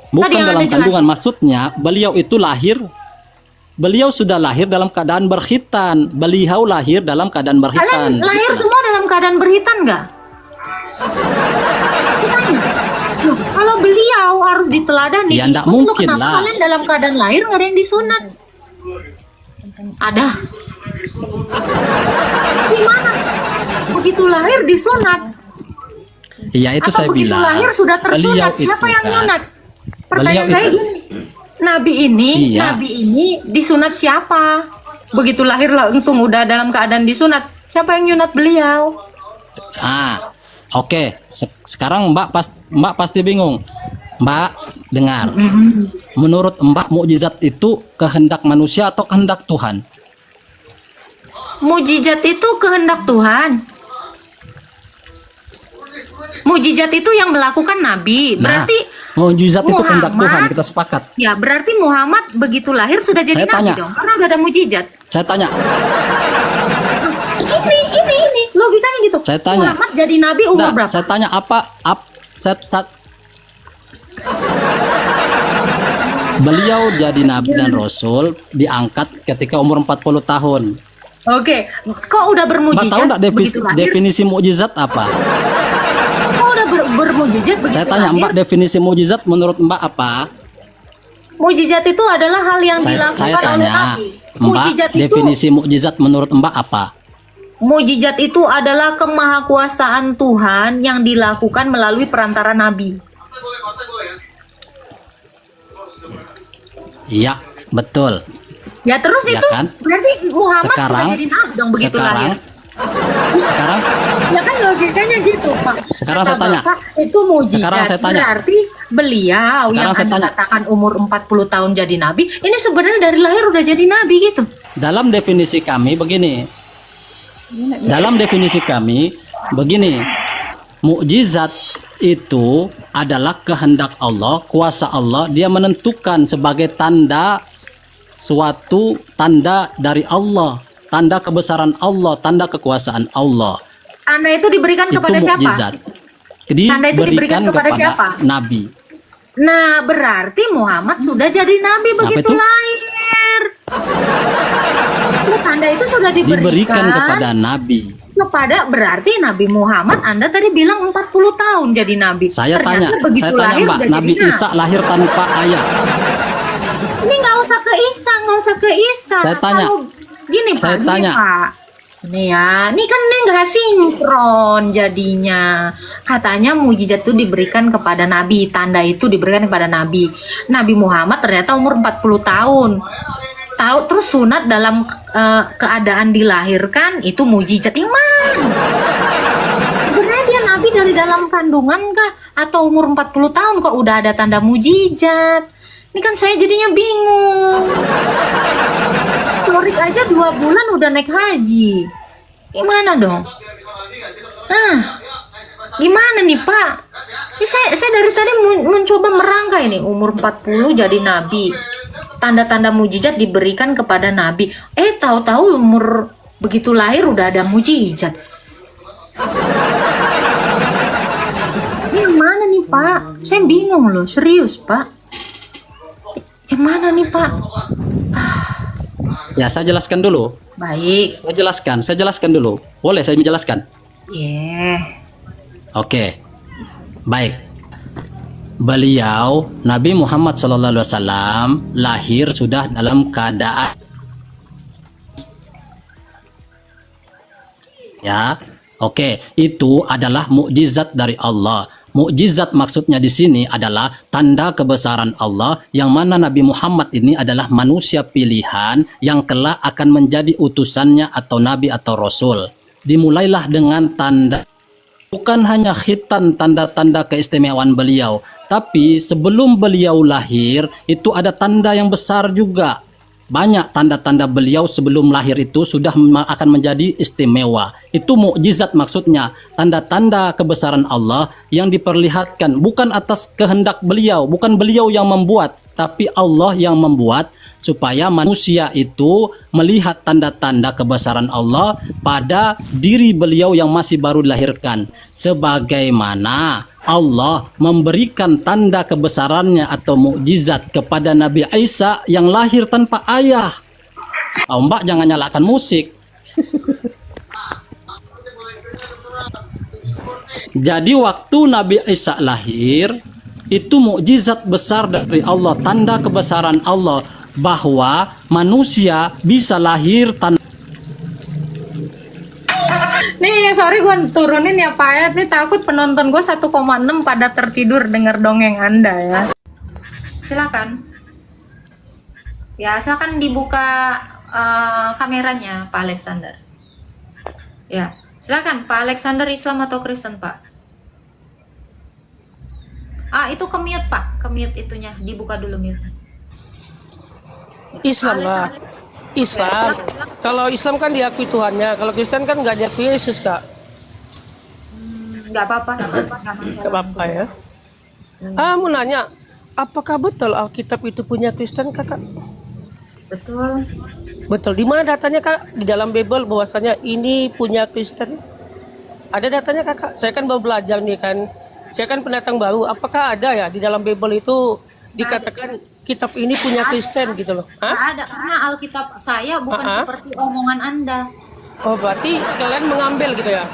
Bukan Tadi yang dalam Anda jelasin. kandungan, maksudnya beliau itu lahir. Beliau sudah lahir dalam keadaan berkhitan. Beliau lahir dalam keadaan berkhitan. Kalian lahir Gitu. semua dalam keadaan berhitan nggak? Tanya. Loh, kalau beliau harus diteladani, Ya, nggak diikut, loh, mungkin kenapa lah. kalian dalam keadaan lahir nggak ada yang disunat? Ada. Gimana? Begitu lahir disunat? Iya, itu Atau saya begitu bilang. lahir sudah tersunat? Beliau Siapa itu yang kan, nyunat? Pertanyaan beliau saya itu- gini. Nabi ini disunat siapa? Begitu lahir langsung udah dalam keadaan disunat. Siapa yang nyunat beliau? Oke. Sekarang Mbak pasti bingung. Mbak, dengar. Menurut Mbak, mukjizat itu kehendak manusia atau kehendak Tuhan? Mujizat itu kehendak Tuhan. Mujizat itu yang melakukan Nabi. Nah, Berarti mukjizat itu kehendak Muhammad- Tuhan, kita sepakat. ya berarti Muhammad begitu lahir sudah jadi Saya Nabi tanya. dong. Karena udah ada mujizat. Saya tanya, Ini logikanya gitu. Saya tanya. Muhammad jadi Nabi umur nah, berapa? saya tanya beliau jadi Nabi dan Rasul diangkat ketika umur 40 tahun. Oke, kok udah Mbak bermujizat tahu nggak begitu lahir? definisi mukjizat apa? Kok udah bermujizat begitu Saya tanya lahir? Mbak, definisi mukjizat menurut Mbak apa? Mujizat itu adalah hal yang Saya dilakukan oleh tanya, Nabi. Mbak, Mujizat itu definisi mukjizat menurut Mbak apa? Mujizat itu adalah kemahakuasaan Tuhan yang dilakukan melalui perantara Nabi. Iya, betul. Ya terus Ya itu kan? berarti Muhammad Sekarang- sudah jadi Nabi dong begitu lahir. Sekarang Ya kan logikanya gitu Pak. Sekarang Kata saya tanya. Bapak, itu mujizat. Sekarang saya tanya. Berarti beliau Sekarang yang saya Anda tanya. katakan umur 40 tahun jadi Nabi, ini sebenarnya dari lahir udah jadi Nabi gitu. dalam definisi kami begini. Dalam definisi kami begini. Mukjizat itu adalah kehendak Allah, kuasa Allah, dia menentukan sebagai tanda suatu tanda dari Allah, tanda kebesaran Allah, tanda kekuasaan Allah. Tanda itu diberikan Itu kepada siapa? mukjizat. Tanda itu diberikan kepada siapa? Nabi. Nah, berarti Muhammad sudah jadi Nabi begitu itu? lahir. Itu tanda itu sudah Diberikan kepada Nabi. berarti Nabi Muhammad Anda tadi bilang 40 tahun jadi Nabi. Saya Ternyata tanya begitu lahir Mbak, udah Nabi jadi Isa lahir tanpa ayah. Ini nggak usah ke Isa. Saya tanya. Kalau gini Pak, Saya gini tanya. Pak. Ini ya, ini kan ini nggak sinkron jadinya. Katanya mujizat itu diberikan kepada Nabi, tanda itu diberikan kepada Nabi. Nabi Muhammad ternyata umur 40 tahun. Tahu terus sunat dalam keadaan dilahirkan itu mujizat iman. Sebenarnya dia Nabi dari dalam kandungan kah atau umur 40 tahun kok udah ada tanda mujizat? Ini kan saya jadinya bingung. Torik aja 2 bulan udah naik haji. Gimana dong? Gimana nih Pak? Ini saya dari tadi mencoba merangkai nih umur 40 jadi nabi. Tanda-tanda mujizat diberikan kepada nabi. Tahu-tahu umur begitu lahir udah ada mujizat. Yang mana nih Pak? Saya bingung loh, serius Pak. Yang mana nih Pak? Ya, saya jelaskan dulu. Baik. Saya jelaskan dulu. Boleh saya menjelaskan? Oke. Baik. Beliau Nabi Muhammad SAW lahir sudah dalam keadaan ya. Oke, itu adalah mukjizat dari Allah. Mukjizat maksudnya di sini adalah tanda kebesaran Allah, yang mana Nabi Muhammad ini adalah manusia pilihan yang kelak akan menjadi utusannya atau nabi atau rasul. Dimulailah dengan tanda, bukan hanya khitan, tanda-tanda keistimewaan beliau, tapi sebelum beliau lahir itu ada tanda yang besar juga. Banyak tanda-tanda beliau sebelum lahir itu sudah akan menjadi istimewa. Itu mukjizat maksudnya, tanda-tanda kebesaran Allah yang diperlihatkan bukan atas kehendak beliau, bukan beliau yang membuat, tapi Allah yang membuat supaya manusia itu melihat tanda-tanda kebesaran Allah pada diri beliau yang masih baru dilahirkan. Sebagaimana Allah memberikan tanda kebesarannya atau mukjizat kepada Nabi Isa yang lahir tanpa ayah. Mbak jangan nyalakan musik. Jadi waktu Nabi Isa lahir itu mukjizat besar dari Allah, tanda kebesaran Allah bahwa manusia bisa lahir tanpa. Nih, sorry gue turunin ya Pak ya. Nih takut penonton gue 1,6 pada tertidur denger dongeng Anda ya. Silakan. Ya, silakan dibuka kameranya Pak Alexander. Ya, silakan Pak Alexander, Islam atau Kristen Pak? Itu ke-mute Pak, ke-mute itunya, dibuka dulu mute. Islam lah. Islam. Kalau Islam kan diakui Tuhannya, kalau Kristen kan nggak diakui Yesus, Kak. Nggak apa-apa, nggak masalah. Gak apa-apa ya. Mau nanya, apakah betul Alkitab itu punya Kristen, Kakak? Betul. Betul. Di mana datanya, Kak? Di dalam Bible bahwasanya ini punya Kristen? Ada datanya, Kakak? Saya kan baru belajar nih kan. Saya kan pendatang baru. Apakah ada ya di dalam Bible itu dikatakan kitab ini punya Kristen gitu loh? Hah? Nggak ada, karena Alkitab saya bukan seperti omongan Anda. Oh, berarti kalian mengambil gitu ya?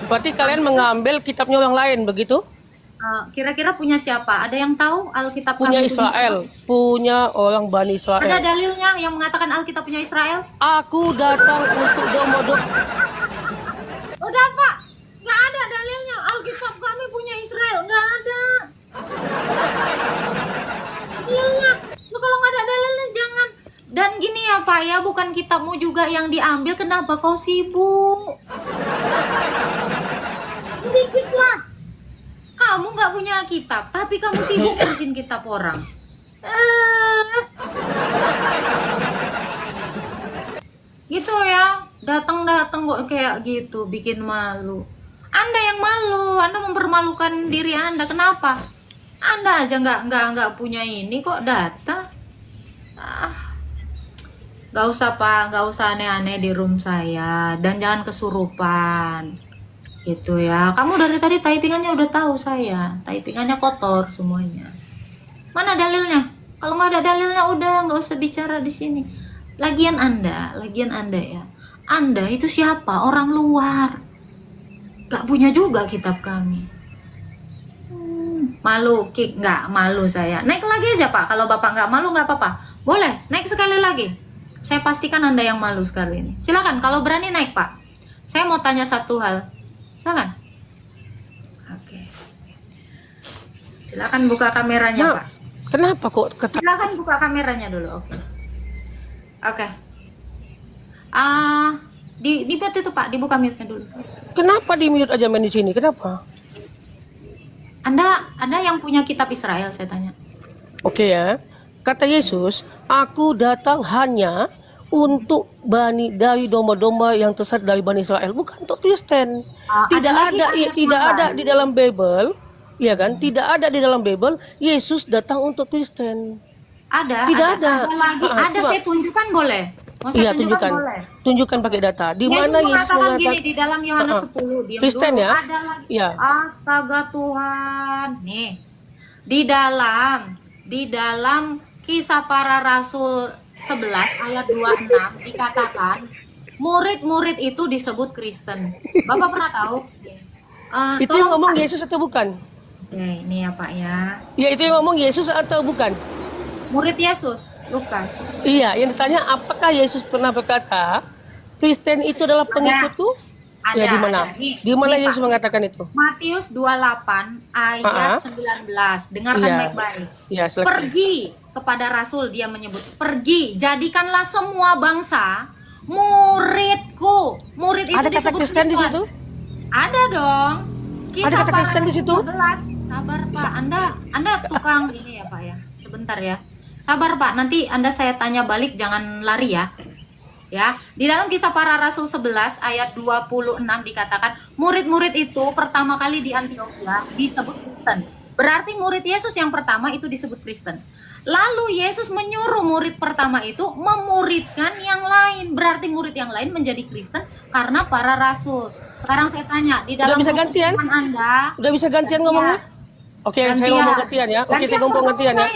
Berarti kalian mengambil kitabnya orang lain begitu? Kira-kira punya siapa? Ada yang tahu Alkitab Punya kami Israel, punya orang Bani Ada Israel. dalilnya yang mengatakan Alkitab punya Israel? Aku datang untuk domodom. Udah Pak, nggak ada dalilnya. Alkitab kami punya Israel, nggak ada. Dalilnya, lu kalau nggak ada dalilnya jangan. Dan gini ya Pak ya, bukan kitabmu juga yang diambil. Kenapa kau sibuk? Dikit lah. Kamu nggak punya kitab, tapi kamu sibuk ngurusin kitab orang. Gitu ya, datang-datang kok kayak gitu, bikin malu. Anda yang malu, Anda mempermalukan diri Anda. Kenapa? Anda aja nggak punya ini kok datang. Gak usah Pak, gak usah aneh-aneh di room saya, dan jangan kesurupan. Gitu ya. Kamu dari tadi typingannya udah tahu saya. Typingannya kotor semuanya. Mana dalilnya? Kalau nggak ada dalilnya udah nggak usah bicara di sini. Lagian Anda ya. Anda itu siapa? Orang luar. Gak punya juga kitab kami. Malu, nggak malu saya. Naik lagi aja Pak. Kalau Bapak nggak malu nggak apa-apa. Boleh, naik sekali lagi. Saya pastikan Anda yang malu sekali ini. Silakan, kalau berani naik Pak. Saya mau tanya satu hal. Silakan. Oke. Silakan buka kameranya, Nah, Pak. kenapa kok Silakan buka kameranya dulu. Oke. Oke. Di mute itu, Pak. Dibuka mute-nya dulu. kenapa di mute aja main di sini? Kenapa? Anda yang punya kitab Israel, saya tanya. Oke ya. Kata Yesus, aku datang hanya untuk dari domba-domba yang tersesat dari Bani Israel, bukan untuk Kristen. Tidak ada di dalam Bible, ya kan? Tidak ada di dalam Bible Yesus datang untuk Kristen. Tidak ada. Lagi ada, coba. saya tunjukkan boleh. Mau saya Iya, tunjukkan. boleh. Tunjukkan pakai data. Di mana Yesus mengatakan mengatakan gini di dalam Yohanes 10, diam Kristen dulu. ya? Ada lagi. Iya. Astaga Tuhan. Nih. Di dalam Kisah Para Rasul 11 ayat 26 dikatakan murid-murid itu disebut Kristen. Bapak pernah tahu? Itu yang ngomong Yesus atau bukan? Ini ya Pak ya. Ya, itu yang ngomong Yesus atau bukan? Murid Yesus, Lukas. Iya, yang ditanya apakah Yesus pernah berkata Kristen itu adalah pengikutku? Ada, Ya, di mana? ada. Nih, Di mana nih, Yesus Pak. mengatakan itu? Matius 28 ayat 19. Dengarkan Iya. baik-baik. Iya, silakan. Pergi kepada rasul, dia menyebut, pergi, jadikanlah semua bangsa muridku. Murid itu Ada kata disebut Kristen di Tuhan. situ? Ada dong. Ada kata Para Kristen di situ? Rasul 12. Sabar Pak, Anda tukang ini ya Pak ya. Sebentar ya. Sabar Pak, nanti Anda saya tanya balik, jangan lari ya. Ya, di dalam Kisah Para Rasul 11 ayat 26 dikatakan murid-murid itu pertama kali di Antioquia disebut Kristen. Berarti murid Yesus yang pertama itu disebut Kristen. Lalu Yesus menyuruh murid pertama itu memuridkan yang lain. Berarti murid yang lain menjadi Kristen karena para rasul. Sekarang saya tanya, di dalam Udah bisa gantian? buku Anda, Udah bisa gantian ngomongnya? Oke, saya ngomong gantian ya. Oke, saya ngomong gantian ya.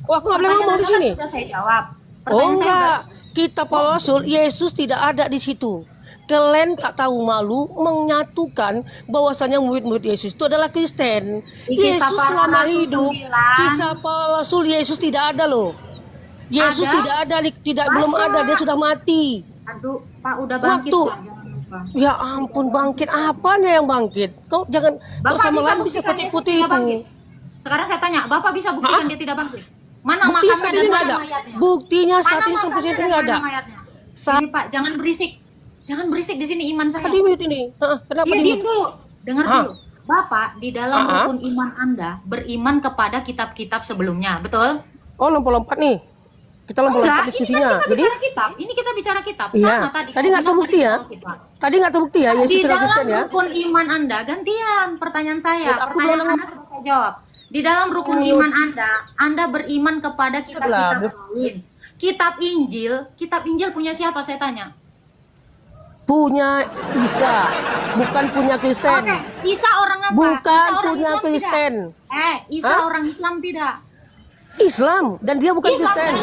Oh, aku nggak boleh ngomong di sini. Sudah saya jawab. Oh, Pertanyaan saya enggak. Kitab Para Rasul Yesus tidak ada di situ. Kalian tak tahu malu menyatukan bahwasanya murid-murid Yesus itu adalah Kristen. Di Kisah Yesus Para selama Rasul hidup 9. Kisah Para Rasul Yesus tidak ada loh. Yesus Ada? tidak ada, belum ada, dia sudah mati. Aduh, Pak udah bangkit Waktu. Pak, jangan lupa. Ya ampun, bangkit apanya yang bangkit? Kau jangan kau sama lain bisa buktikan Yesus putih-putih tidak itu. bangkit? Sekarang saya tanya, Bapak bisa buktikan dia tidak bangkit? Mana Bukti makamnya saat dan ini nggak mana ada. mayatnya? Buktinya saat Mana ini sampai makamnya saat ini dan nggak ada. mana mayatnya? Saat Ini Pak, jangan berisik. Jangan berisik di sini iman saya. tadi mute ini. Kenapa Iya, di diam mute? dulu. Dengar Hah? dulu. Bapak di dalam rukun iman Anda beriman kepada kitab-kitab sebelumnya, betul? Oh, lompat-lompat nih. Kita lompat-lompat diskusinya. Jadi Ini kita bicara kitab. iya. Sama Tadi nggak terbukti ya. Tadi nggak terbukti ya Yesus Di kenal dalam Kristen ya. rukun iman Anda, gantian pertanyaan saya. Ya, aku Pertanyaan belum- Anda sudah saya jawab. Di dalam rukun iman Anda beriman kepada kitab-kitab lain. Kitab Injil punya siapa saya tanya? Punya Isa, bukan punya Kristen. Oke, Isa orang apa? Bukan Isa orang punya Islam Kristen. tidak? Isa Hah? orang Islam tidak? Islam dan dia bukan Kristen.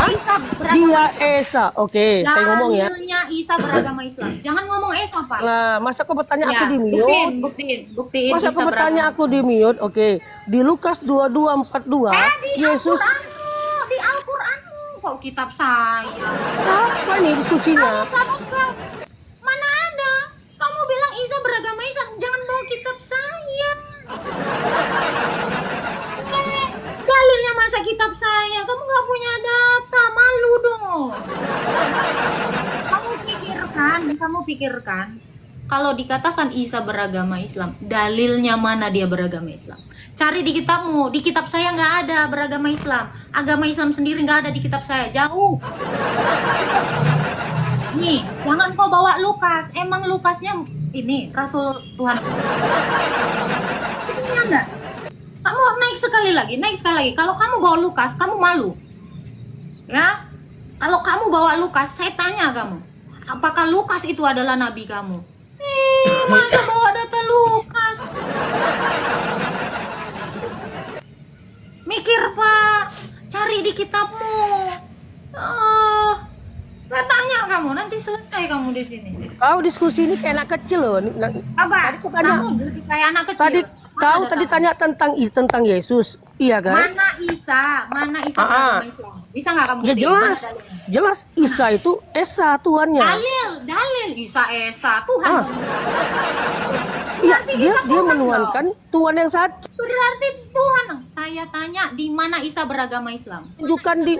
Isa beragama Dia Esa. Oke, saya ngomong ya. Dalilnya Isa beragama Islam. Jangan ngomong Esa, Pak. Nah, masa kau bertanya aku di mute? Buktiin. Masa Isa kau bertanya beragama. aku di mute? Oke. Di Lukas 22:42, Di Yesus Al-Qur'anmu kok kitab saya. apa nih diskusinya? Mana ada? Kamu bilang Isa beragama Islam, jangan bawa kitab saya. Dalilnya masa kitab saya? Kamu nggak punya data, malu dong. Kamu pikirkan, kalau dikatakan Isa beragama Islam, dalilnya mana dia beragama Islam? Cari di kitabmu, di kitab saya nggak ada beragama Islam. Agama Islam sendiri nggak ada di kitab saya, jauh. Nih, jangan kau bawa Lukas. Emang Lukasnya ini Rasul Tuhan. Ini Anda. Kamu naik sekali lagi. Kalau kamu bawa Lukas, kamu malu. Ya? Kalau kamu bawa Lukas, saya tanya kamu, apakah Lukas itu adalah nabi kamu? Masa bawa data Lukas? Mikir, Pak. Cari di kitabmu. Nggak tanya kamu, nanti selesai kamu di sini. Kau diskusi ini kayak anak kecil loh. Apa? Tadi kau tanya. Kamu lebih kayak anak kecil. Tadi Mana kau ada tadi kamu? tanya tentang Yesus, iya kan? Mana Isa beragama Islam? Bisa nggak kamu? Ya buktiin? jelas, Mana dalilnya? jelas Isa itu Esa Tuhannya. Dalil Isa Esa Tuhan. Ah. Iya, dia menuhankan Tuhan yang satu. Berarti Tuhan. Saya tanya, di mana Isa beragama Islam? Tunjukkan di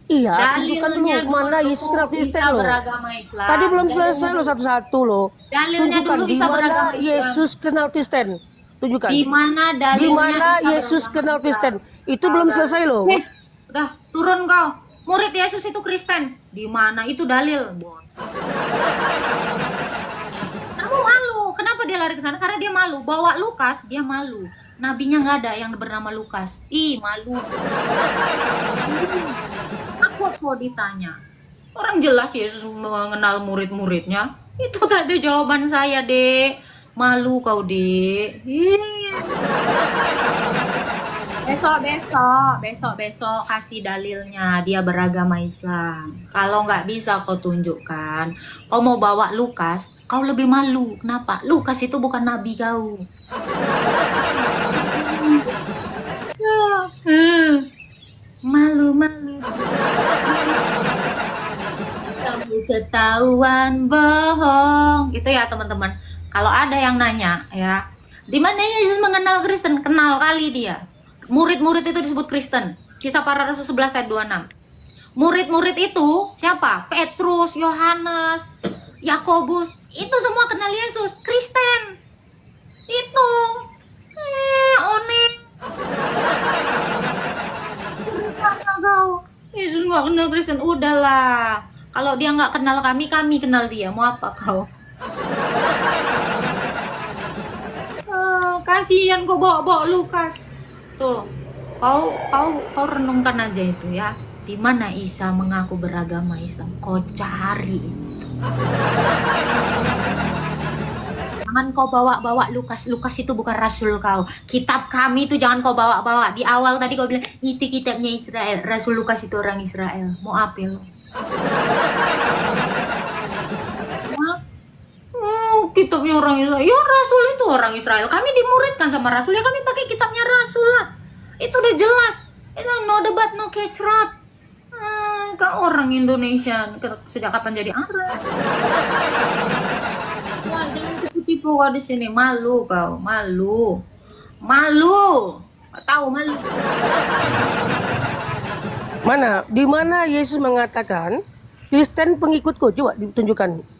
iya, tunjukkan dulu Dalilnya mana dulu Yesus kenal Kristen Isa loh. beragama Islam. Tadi belum Dalilnya selesai dulu. loh satu-satu loh. Dalilnya Tunjukkan dulu di Isa beragama mana Islam. Yesus kenal Kristen. Tunjukkan. Di mana dalilnya? Di mana Isa Yesus beragama kenal Islam? Kristen. Itu belum selesai loh. Udah, turun kau. Murid Yesus itu Kristen. Di mana itu dalil? Kamu malu. Kenapa dia lari ke sana? Karena dia malu. Bawa Lukas, dia malu. Nabinya nggak ada yang bernama Lukas. Ih, malu. Aku mau ditanya. Orang jelas Yesus mengenal murid-muridnya. Itu tadi jawaban saya, Dek. Malu kau, Dek. Besok kasih dalilnya dia beragama Islam. Kalau nggak bisa kau tunjukkan, kau mau bawa Lukas, kau lebih malu. Kenapa? Lukas itu bukan nabi kau. Malu. Kamu ketahuan bohong. Itu ya teman-teman. Kalau ada yang nanya ya, di mana Yesus mengenal Kristen? Kenal kali dia. Murid-murid itu disebut Kristen. Kisah Para Rasul 11 ayat 26. Murid-murid itu siapa? Petrus, Yohanes, Yakobus. Itu semua kenal Yesus. Kristen. Itu. Onik. Kau. Yesus nggak kenal Kristen. Udahlah. Kalau dia nggak kenal kami kenal dia. Mau apa kau? Kasihan kau bawa Lukas. Tuh, kau renungkan aja itu ya. Di mana Isa mengaku beragama Islam? Kau cari itu. Jangan kau bawa Lukas. Lukas itu bukan rasul kau. Kitab kami itu jangan kau bawa. Di awal tadi kau bilang itu kitabnya Israel. Rasul Lukas itu orang Israel. Mau apa lo? Kitabnya orang Israel. Ya rasul itu orang Israel. Kami dimuridkan sama rasul. Ya kami pakai kitabnya rasul lah. Itu udah jelas. Itu no debat, no kecrot. Kau orang Indonesia sejak kapan jadi Arab? Ya, jangan tipu-tipu kau di sini. Malu kau, malu. Tahu malu. Mana? Di mana Yesus mengatakan Kristen pengikutku? Coba ditunjukkan.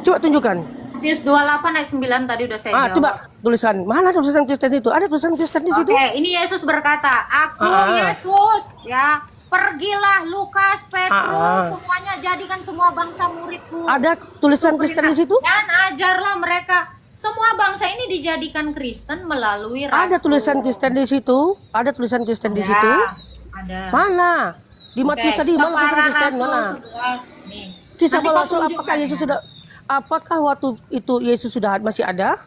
Coba tunjukkan. Matius 28 ayat 9 tadi udah saya jawab. Coba tulisan. Mana tulisan Kristen itu? Ada tulisan Kristen di situ? Oke, ini Yesus berkata, aku Yesus, ya, pergilah Lukas, Petrus, semuanya jadikan semua bangsa muridku. Ada tulisan Kristen di situ? Dan ajarlah mereka. Semua bangsa ini dijadikan Kristen melalui rasul. Ada tulisan Kristen di situ? Ada tulisan Kristen di situ? Ada. Mana? Di Matius tadi mana tulisan Para Kristen? rasul Mana? 11. Nih. Kisah Nanti para kau rasul apakah tunjukkan Yesus ya. sudah waktu itu Yesus sudah masih ada?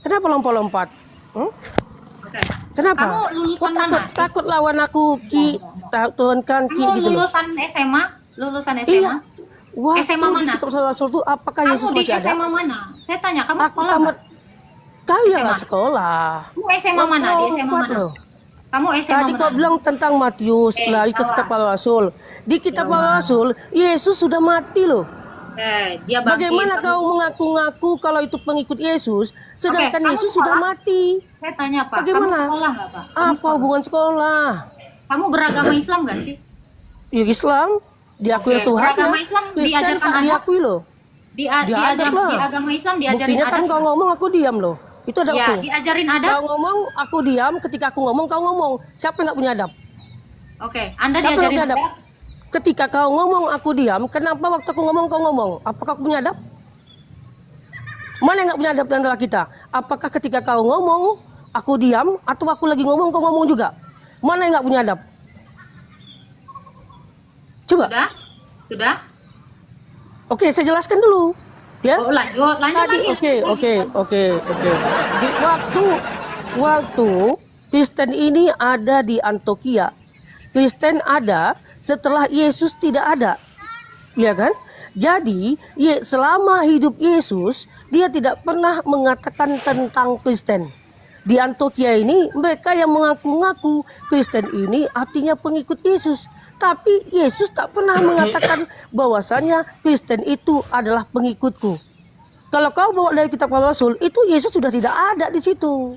Kenapa lompat-lompat? Oke. Kenapa? Kamu lulusan mana? Takut lawan aku Ki, Tuhan kan Ki Kamu gitu loh. lulusan SMA? Lulusan SMA? Iya. Waktu SMA di mana? kitab rasul itu apakah Kamu Yesus di masih ada? SMA mana? Saya tanya, kamu Aku sekolah tamat. nggak? Kau ya SMA. sekolah. Kamu SMA mana? Di SMA Lompat mana? loh. Kamu SMA Tadi mana? kau bilang tentang Matius, lari ke kitab para rasul. Di kitab para rasul, Yesus sudah mati loh. Dia bangkit. Bagaimana kau mengaku-ngaku kalau itu pengikut Yesus, sedangkan kamu Yesus sudah sekolah? mati? Saya tanya, Pak. Bagaimana? Kamu sekolah nggak, Pak? Kamu Apa sekolah? hubungan sekolah? Kamu beragama Islam nggak sih? Ya Islam diakui Oke, Tuhan. beragama Islam Kristen diajarkan tak adab? diakui loh. Di Diadab lah. agama Islam diajarin Buktinya kan adab kau nggak? ngomong aku diam loh. Itu ada Ya, aku. diajarin adab. Kau ngomong aku diam, ketika aku ngomong kau ngomong. Siapa yang nggak punya adab? Oke, Anda Siapa yang diajarin punya adab? adab? Ketika kau ngomong aku diam, kenapa waktu aku ngomong kau ngomong? Apakah aku punya adab? Mana yang nggak punya adab di antara kita? Apakah ketika kau ngomong aku diam, atau aku lagi ngomong kau ngomong juga? Mana yang nggak punya adab? Coba. Sudah? Oke, saya jelaskan dulu. Ya. Oh, lanjut Tadi lagi. oke. Di waktu Kristen ini ada di Antioquia. Kristen ada setelah Yesus tidak ada. Ya kan? Jadi, selama hidup Yesus, dia tidak pernah mengatakan tentang Kristen. Di Antioquia ini, mereka yang mengaku-ngaku Kristen ini artinya pengikut Yesus. Tapi Yesus tak pernah mengatakan bahwasanya Kristen itu adalah pengikutku. Kalau kau bawa dari kitab Rasul, itu Yesus sudah tidak ada di situ.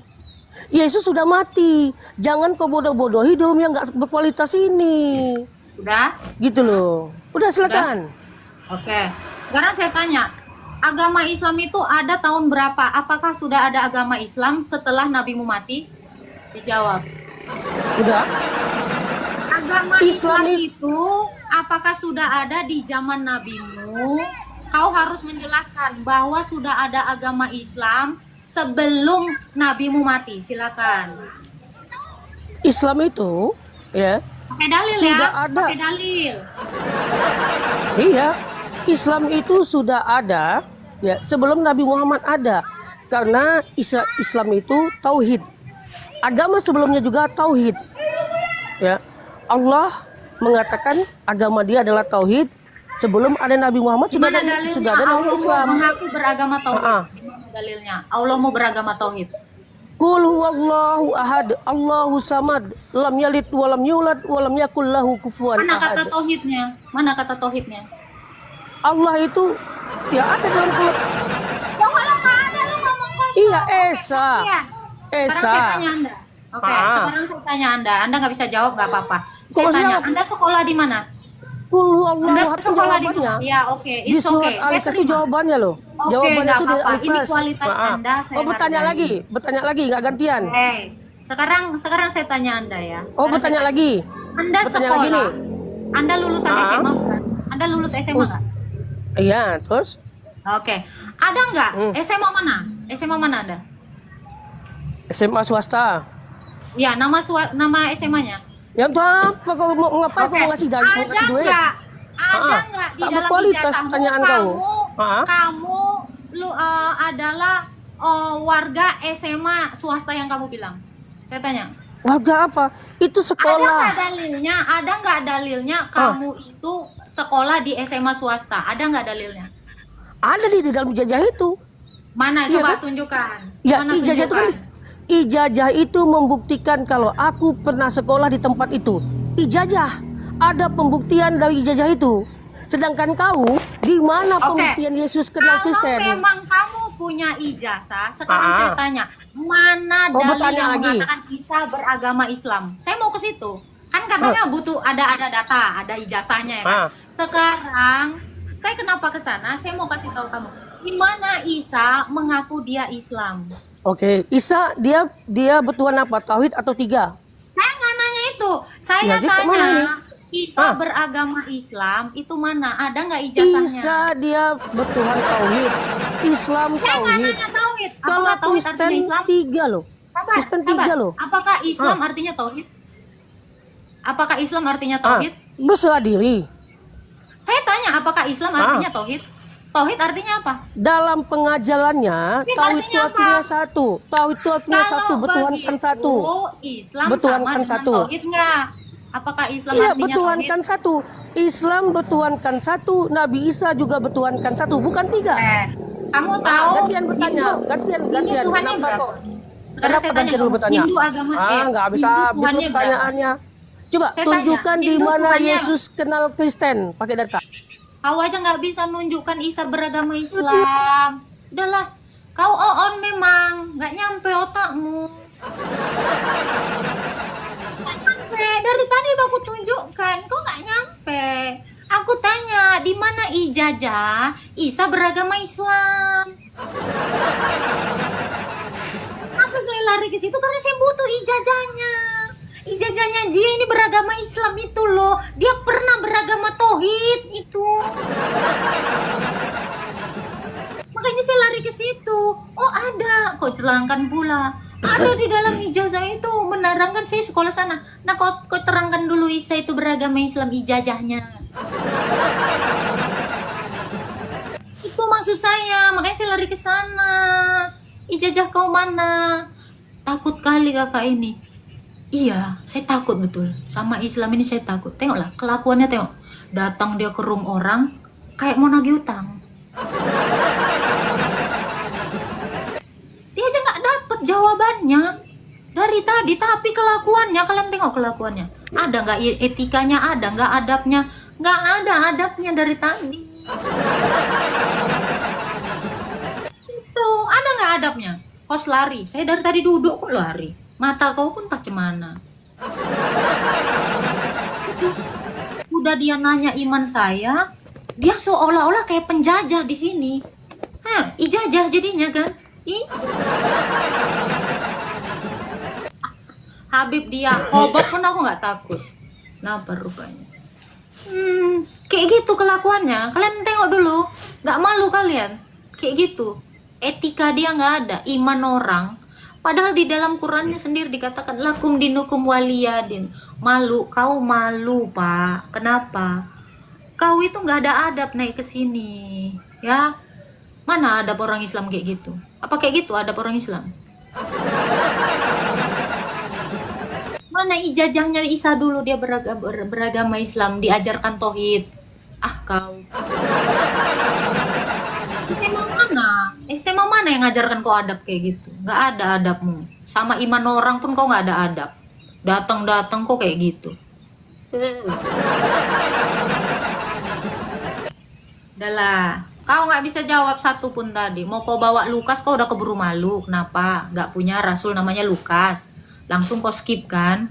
Yesus sudah mati. Jangan kau bodoh-bodohi dom yang nggak berkualitas ini. Sudah? Gitu loh. Udah silakan. Oke. Sekarang saya tanya, agama Islam itu ada tahun berapa? Apakah sudah ada agama Islam setelah nabimu mati? Dijawab. Udah. Agama Islam Islam itu apakah sudah ada di zaman nabimu? Kau harus menjelaskan bahwa sudah ada agama Islam sebelum nabimu mati. Silakan. Islam itu ya Pakai dalil sudah ya. ada. Pakai dalil. Iya. Islam itu sudah ada ya sebelum Nabi Muhammad ada. Karena Islam itu tauhid. Agama sebelumnya juga tauhid. Ya. Allah mengatakan agama dia adalah tauhid. Sebelum ada Nabi Muhammad sudah Gimana ada dalilnya? namanya Allah Islam. mengaku beragama tauhid. Ah. Gimana dalilnya? Allah mau beragama tauhid. Qul huwallahu ahad, Allahu samad, lam yalid wa lam yulad wa lam yakul lahu kufuwan Mana kata ahad. tauhidnya? Mana kata tauhidnya? Allah itu ya ada dalam Quran. Ya kalau nggak ada lu ngomong kosong. Iya, Esa. Iya. Sekarang Esa. saya tanya Anda. Oke, sekarang saya tanya Anda. Anda nggak bisa jawab nggak apa-apa. Saya Kok tanya, saya- Anda sekolah di mana? Qul Anda huwallahu ahad itu sekolah di jawabannya. mana? Ya, oke. Di It's surat okay. Saya Al-Ikhlas itu terima. jawabannya loh. Oke, Jawabannya nggak itu di apa-apa. Ini Al-Ikhlas. kualitas Anda saya bertanya hargai. lagi, nggak gantian. Oke. Sekarang saya tanya Anda ya. Oh, Sekarang bertanya saya lagi. Anda bertanya sekolah. lagi nih. Anda lulusan SMA bukan? Anda lulus SMA nggak? Iya, terus Oke. Ada nggak? SMA mana? SMA mana Anda? SMA swasta. Ya, nama SMA-nya. Yang tuh apa kau mau ngapain kau mau ngasih Ada duit? nggak? Ada nggak di tak dalam berkualitas ijazahmu pertanyaan kau. kamu adalah warga SMA swasta yang kamu bilang? Saya tanya. Warga apa? Itu Ada sekolah. nggak dalilnya? Ada nggak dalilnya kamu itu sekolah di SMA swasta? Ada nggak dalilnya? Ada di dalam ijazah itu. Mana? Iya Coba kan? tunjukkan. Ya, Mana ijazah itu kan tunjukkan? ijazah itu membuktikan kalau aku pernah sekolah di tempat itu. Ijazah. Ada pembuktian dari ijazah itu. Sedangkan kau, di mana Oke. pembuktian Yesus kenal Kalau Kristen? memang kamu punya ijazah, sekarang saya tanya, mana Oh, dalil bertanya yang lagi. mengatakan Isa beragama Islam? Saya mau ke situ. Kan katanya butuh ada data, ada ijazahnya ya kan? Saya kenapa ke sana? Saya mau kasih tahu kamu. Di mana Isa mengaku dia Islam? Oke, Isa dia bertuhan apa? Tauhid atau 3? Saya nggak nanya itu. Saya Ya, jadi kemana ini? tanya Isa Ah. beragama Islam itu mana? Ada nggak ijazahnya? Isa dia bertuhan tauhid. Islam Saya nggak tauhid. nanya tauhid. Kalau Apakah tauhid Kristen artinya Islam? 3 loh. Sabar, Kristen sabar. 3 loh. Apakah Islam artinya tauhid? Apakah Islam artinya tauhid? Berserah diri. Saya tanya apakah Islam artinya tauhid? Tauhid artinya apa? Dalam pengajarannya, Tauhid tauhid itu artinya artinya apa? satu. Tauhid itu artinya satu, bertuhankan begitu, satu. Islam Bertuhankan sama satu. dengan tauhid nggak? Apakah Islam Iya, artinya bertuhankan tauhid? satu. Islam bertuhankan satu, Nabi Isa juga bertuhankan satu, bukan 3. Kamu tahu? Gantian bertanya, gantian. Tuhannya Kenapa berapa? kok? Sekarang Kenapa saya tanya gantian lu kamu, bertanya? Hindu agama Nggak habis Hindu habis lu Tuhannya berapa? pertanyaannya. Coba Saya tunjukkan tanya, di Hindu mana Tuhannya- Yesus kenal Kristen, pakai data. Kau aja nggak bisa nunjukkan Isa beragama Islam. Udahlah, kau on memang nggak nyampe otakmu. Nggak nyampe. Dari tadi udah aku tunjukkan, kau nggak nyampe. Aku tanya, di mana ijazah Isa beragama Islam? Kenapa saya lari ke situ? Karena saya butuh ijazahnya. Ijazahnya dia ini beragama Islam itu loh. Dia pernah beragama tauhid itu. Makanya saya lari ke situ. Oh ada, kok terangkan pula. Ada di dalam ijazah itu menerangkan saya sekolah sana. Nah kau terangkan dulu Isa itu beragama Islam ijazahnya. Itu maksud saya, makanya saya lari ke sana. Ijazah kau mana? Takut kali kakak ini. Iya, saya takut betul. Sama Islam ini saya takut. Tengoklah kelakuannya, tengok. Datang dia ke room orang kayak mau nagih utang. Dia aja nggak dapet jawabannya dari tadi, tapi kelakuannya, kalian tengok kelakuannya. Ada nggak etikanya? Ada nggak adabnya? Nggak ada adabnya dari tadi. Itu ada nggak adabnya? Kos lari. Saya dari tadi duduk kok lari. Mata kau pun tak cemana. Udah dia nanya iman saya, dia seolah-olah kayak penjajah di sini. Hah, ijazah jadinya kan? Ih. Habib dia, obat pun aku nggak takut. Kenapa rupanya? Kayak gitu kelakuannya. Kalian tengok dulu, nggak malu kalian? Kayak gitu. Etika dia nggak ada, iman orang. Padahal di dalam Qurannya sendiri dikatakan lakum dinukum waliyadin. Malu, kau malu pak. Kenapa? Kau itu nggak ada adab naik ke sini, ya? Mana adab orang Islam kayak gitu? Apa kayak gitu adab orang Islam? Mana ijazahnya Isa dulu dia beragama Islam, diajarkan tauhid. Ah kau. SMA mana? SMA mana yang ngajarkan kau adab kayak gitu? Nggak ada adabmu. Sama iman orang pun kau nggak ada adab. Datang-datang kok kayak gitu. Udahlah, kau nggak bisa jawab satu pun tadi. Mau kau bawa Lukas, kau udah keburu malu. Kenapa? Nggak punya rasul namanya Lukas. Langsung kau skip kan?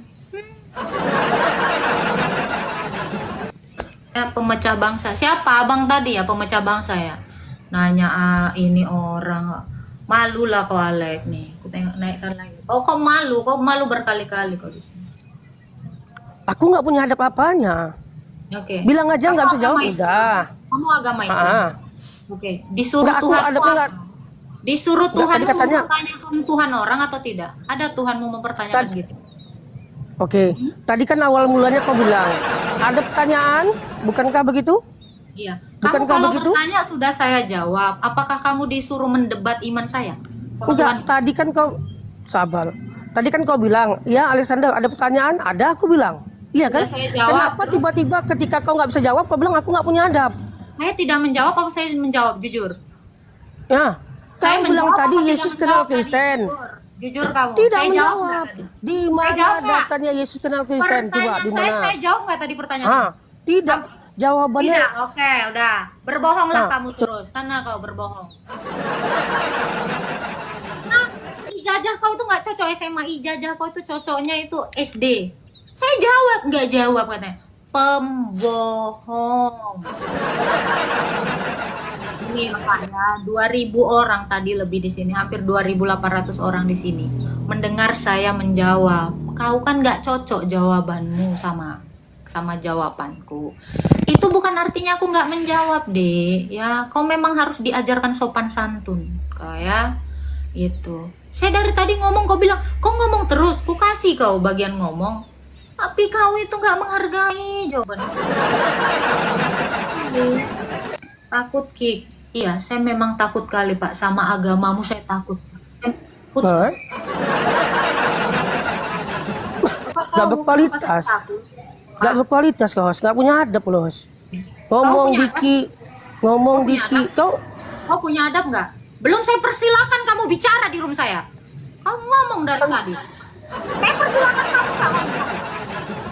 Pemecah bangsa. Siapa abang tadi ya pemecah bangsa ya? Nanya ini orang. Malu lah kau Alek nih. Aku tengok naikkan lagi. Kau malu berkali-kali kau di sini. Aku nggak punya adab apanya. Oke. Bilang aja nggak Kamu bisa jawab agama Islam. udah. Kamu agama Islam. Oke. Disuruh Nggak, aku Tuhan adabnya nggak. Disuruh Nggak, Tuhan tadi katanya- mempertanyakan Tuhan orang atau tidak? Ada Tuhanmu mempertanyakan gitu? Oke, tadi kan awal mulanya kau bilang ada pertanyaan, bukankah begitu? Iya. Bukankah Kamu kalau begitu? bertanya sudah saya jawab. Apakah kamu disuruh mendebat iman saya? Enggak, tadi kan kau sabar. Tadi kan kau bilang, ya Alexander ada pertanyaan, ada aku bilang. Iya kan? Sudah saya jawab, Kenapa terus? tiba-tiba ketika kau nggak bisa jawab, kau bilang aku nggak punya adab? Saya tidak menjawab apa saya menjawab jujur? Ya, Saya kau bilang menjawab tadi apa tidak Yesus menjawab kenal tadi? Kristen. Jujur kamu. Tidak Saya jawab menjawab. nggak tadi? Di jawab mana nggak? datanya Yesus kenal Kristen? Coba Pertanyaan di mana? saya jawab nggak tadi pertanyaan? Tidak. Jawabannya Tidak, oke, udah. Berbohonglah Ah, kamu terus. Sana kau berbohong. Nah, ijazah kau itu nggak cocok SMA. Ijazah kau itu cocoknya itu SD. Saya jawab, nggak jawab katanya. pembohong. Ini ya Pak ya, 2.000 orang tadi lebih di sini, hampir 2.800 orang di sini mendengar saya menjawab. Kau kan nggak cocok jawabanmu sama jawabanku. Itu bukan artinya aku nggak menjawab deh, ya. Kau memang harus diajarkan sopan santun, kayak itu. Saya dari tadi ngomong, kau bilang, kau ngomong terus, ku kasih kau bagian ngomong. Tapi kau itu nggak menghargai jawaban. Takut kick. Iya, saya memang takut kali Pak sama agamamu, saya takut. Takut. Hah? Apa Nggak kau berkualitas. masih takut? Nggak berkualitas kau, nggak punya adab loh. Ngomong punya dikit, ngomong Kau punya dikit. Kau Kau punya adab nggak? Belum saya persilakan kamu bicara di room saya. Kau ngomong dari tadi. Saya persilakan kamu nggak ngomong.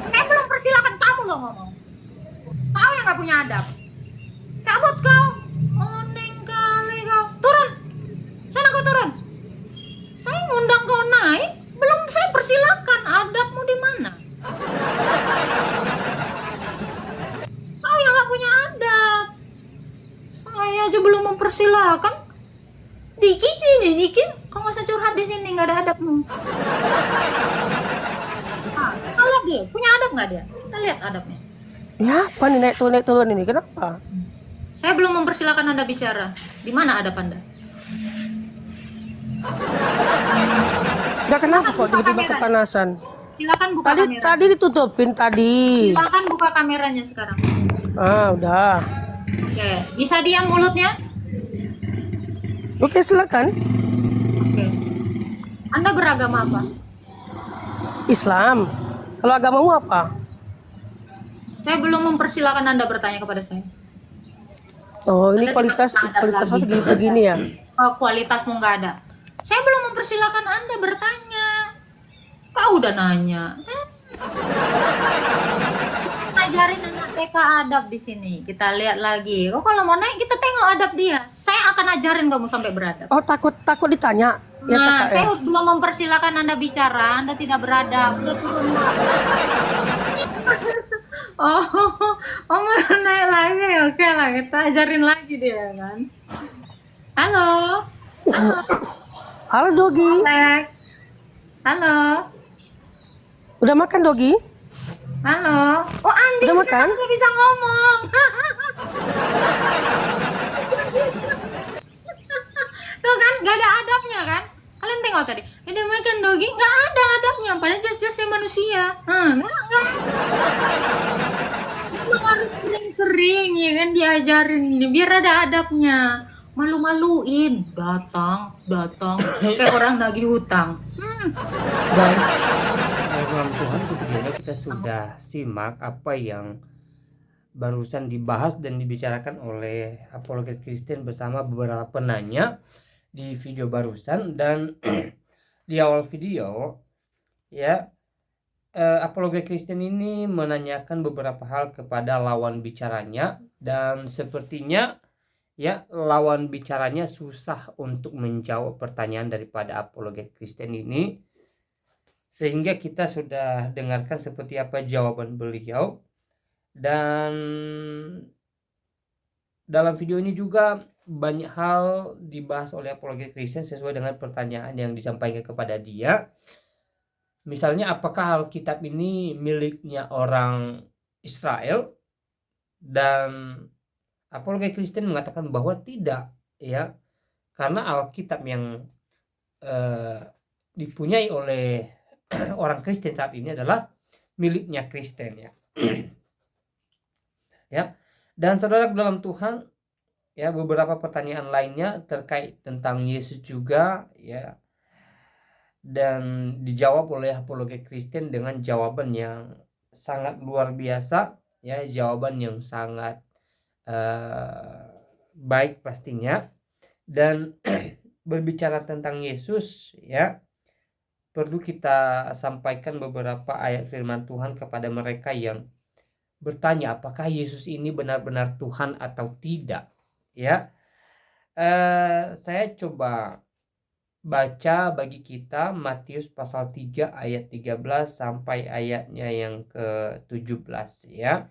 Saya belum persilakan kamu loh ngomong. Kau yang nggak punya adab. Cabut kau. Oneng kali kau. Turun. Sana kau turun. Saya ngundang kau naik. Belum saya persilakan. Adabmu di mana? Kau yang nggak punya adab. Saya aja belum mempersilakan. Dikit ini dikit. Kau nggak usah curhat di sini, nggak ada adabmu. Kalau dia punya adab nggak dia? Kita lihat adabnya. ya apa nih naik turun ini? Kenapa? Saya belum mempersilakan Anda bicara. Di mana adab Anda? Nggak kenapa kok Buka tiba-tiba kamera. kepanasan? Silakan buka Tadi kamera. tadi ditutupin tadi. Silakan buka kameranya sekarang. Ah udah. Oke, bisa diam mulutnya? Oke silakan. Oke. Anda beragama apa? Islam. Kalau agamamu apa? Saya belum mempersilakan Anda bertanya kepada saya. Oh ini Anda kualitas tidak pernah kualitas adab harus lagi. begini ya. Oh, kualitasmu nggak ada. Saya belum mempersilakan Anda bertanya. Kau udah nanya. Ajarin anak TK adab di sini. Kita lihat lagi. Oh, kalau mau naik kita tengok adab dia. Saya akan ajarin kamu sampai beradab. Oh takut ditanya. Ya Nah, kakak ya. saya belum mempersilakan Anda bicara. Anda tidak beradab. Udah turun lah. Oh, mau naik lagi. Oke lah, kita ajarin lagi dia kan. Halo. Halo Dogi. Alex. Halo. Udah makan Dogi? Halo. Oh, anjing Udah makan? nggak bisa ngomong. Tuh kan, gak ada adabnya kan? Kalian tengok tadi. Udah makan Dogi, nggak ada adabnya. Padahal jelas-jelas saya manusia. Nggak. Emang harus sering-sering ya kan diajarin biar ada adabnya. Malu-maluin, datang kayak orang nagih hutang. Baik, semoga Tuhan di videonya kita sudah simak apa yang barusan dibahas dan dibicarakan oleh Apologet Kristen bersama beberapa penanya di video barusan. Dan di awal video ya, Apologet Kristen ini menanyakan beberapa hal kepada lawan bicaranya, dan sepertinya ya lawan bicaranya susah untuk menjawab pertanyaan daripada Apologet Kristen ini, sehingga kita sudah dengarkan seperti apa jawaban beliau. Dan dalam video ini juga banyak hal dibahas oleh Apologet Kristen sesuai dengan pertanyaan yang disampaikan kepada dia. Misalnya, apakah Alkitab ini miliknya orang Israel? Dan Apologet Kristen mengatakan bahwa tidak, ya, karena Alkitab yang dipunyai oleh orang Kristen saat ini adalah miliknya Kristen, ya. Ya. Dan saudara dalam Tuhan, ya, beberapa pertanyaan lainnya terkait tentang Yesus juga, ya, dan dijawab oleh Apologet Kristen dengan jawaban yang sangat luar biasa, ya, jawaban yang sangat baik pastinya. Dan berbicara tentang Yesus, ya, perlu kita sampaikan beberapa ayat firman Tuhan kepada mereka yang bertanya apakah Yesus ini benar-benar Tuhan atau tidak, ya. Saya coba baca bagi kita Matius pasal 3 ayat 13 sampai ayatnya yang ke-17 ya.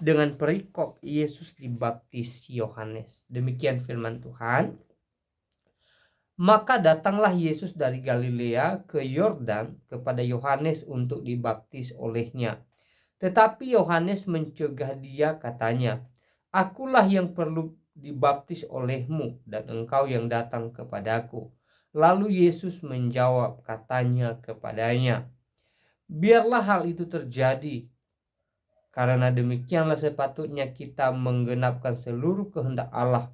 Dengan perikop Yesus dibaptis Yohanes. Demikian firman Tuhan. Maka datanglah Yesus dari Galilea ke Yordan kepada Yohanes untuk dibaptis olehnya. Tetapi Yohanes mencegah dia, katanya, "Akulah yang perlu dibaptis olehmu, dan engkau yang datang kepadaku." Lalu Yesus menjawab, katanya kepadanya, "Biarlah hal itu terjadi, karena demikianlah sepatutnya kita menggenapkan seluruh kehendak Allah."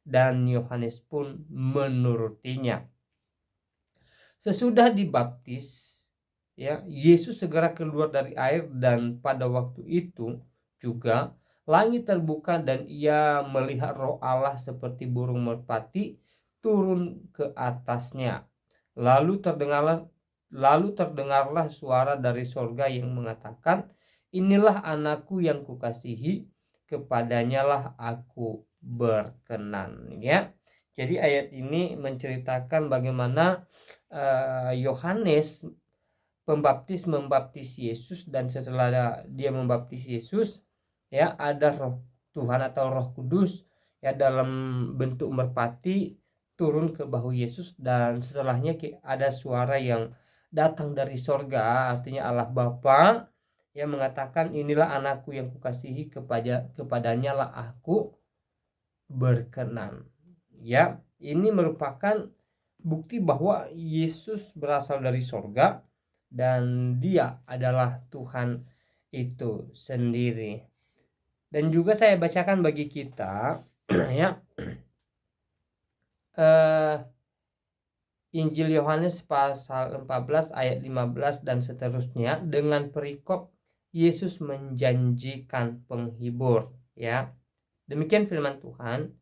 Dan Yohanes pun menurutinya. Sesudah dibaptis, ya, Yesus segera keluar dari air, dan pada waktu itu juga langit terbuka dan ia melihat Roh Allah seperti burung merpati turun ke atasnya. Lalu terdengarlah suara dari sorga yang mengatakan, "Inilah anakku yang kukasihi, kepadanyalah aku berkenan." Ya. Jadi ayat ini menceritakan bagaimana Yohanes Pembaptis membaptis Yesus, dan setelah dia membaptis Yesus, ya, ada Roh Tuhan atau Roh Kudus ya dalam bentuk merpati turun ke bahu Yesus, dan setelahnya ada suara yang datang dari sorga, artinya Allah Bapa yang mengatakan, "Inilah anakku yang kukasihi, kepadanya lah aku berkenan." Ya, ini merupakan bukti bahwa Yesus berasal dari sorga dan dia adalah Tuhan itu sendiri. Dan juga saya bacakan bagi kita ya, Injil Yohanes pasal 14 ayat 15 dan seterusnya, dengan perikop Yesus menjanjikan penghibur ya. Demikian firman Tuhan,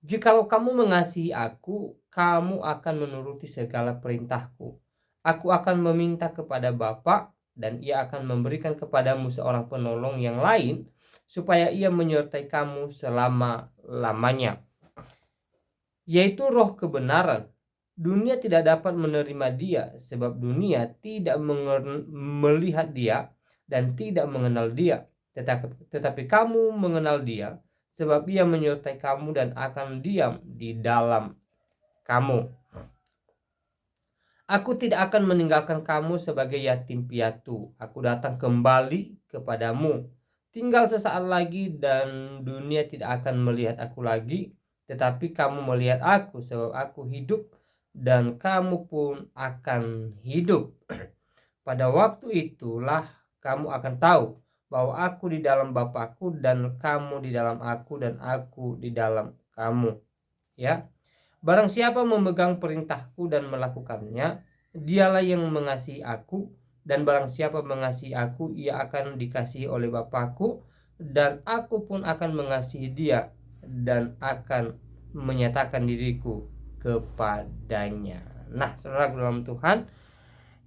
"Jikalau kamu mengasihi aku, kamu akan menuruti segala perintahku. Aku akan meminta kepada Bapa, dan ia akan memberikan kepadamu seorang penolong yang lain, supaya ia menyertai kamu selama-lamanya, yaitu Roh kebenaran. Dunia tidak dapat menerima dia, sebab dunia tidak melihat dia dan tidak mengenal dia. Tetapi kamu mengenal dia, sebab ia menyertai kamu dan akan diam di dalam kamu. Aku tidak akan meninggalkan kamu sebagai yatim piatu. Aku datang kembali kepadamu. Tinggal sesaat lagi dan dunia tidak akan melihat aku lagi, tetapi kamu melihat aku, sebab aku hidup dan kamu pun akan hidup. Pada waktu itulah kamu akan tahu bahwa aku di dalam Bapakku, dan kamu di dalam aku, dan aku di dalam kamu." Ya. "Barang siapa memegang perintahku dan melakukannya, dialah yang mengasihi aku, dan barang siapa mengasihi aku, ia akan dikasihi oleh Bapakku, dan aku pun akan mengasihi dia dan akan menyatakan diriku kepadanya." Nah, saudara dalam Tuhan,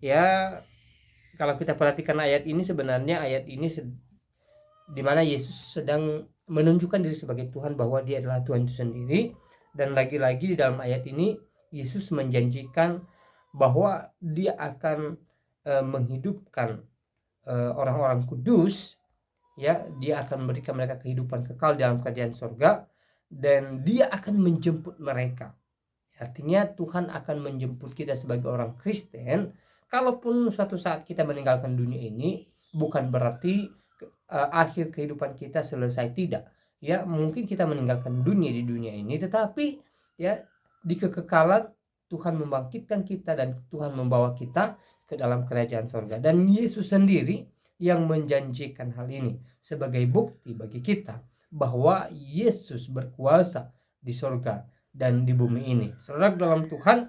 ya, kalau kita perhatikan ayat ini, sebenarnya ayat ini di mana Yesus sedang menunjukkan diri sebagai Tuhan, bahwa dia adalah Tuhan itu sendiri. Dan lagi-lagi di dalam ayat ini Yesus menjanjikan bahwa dia akan menghidupkan orang-orang kudus, ya, dia akan memberikan mereka kehidupan kekal dalam kerajaan surga, dan dia akan menjemput mereka. Artinya Tuhan akan menjemput kita sebagai orang Kristen. Kalaupun suatu saat kita meninggalkan dunia ini, bukan berarti akhir kehidupan kita selesai, tidak. Ya, mungkin kita meninggalkan dunia di dunia ini, tetapi ya di kekekalan Tuhan membangkitkan kita dan Tuhan membawa kita ke dalam kerajaan surga. Dan Yesus sendiri yang menjanjikan hal ini sebagai bukti bagi kita bahwa Yesus berkuasa di surga dan di bumi ini. Saudara dalam Tuhan,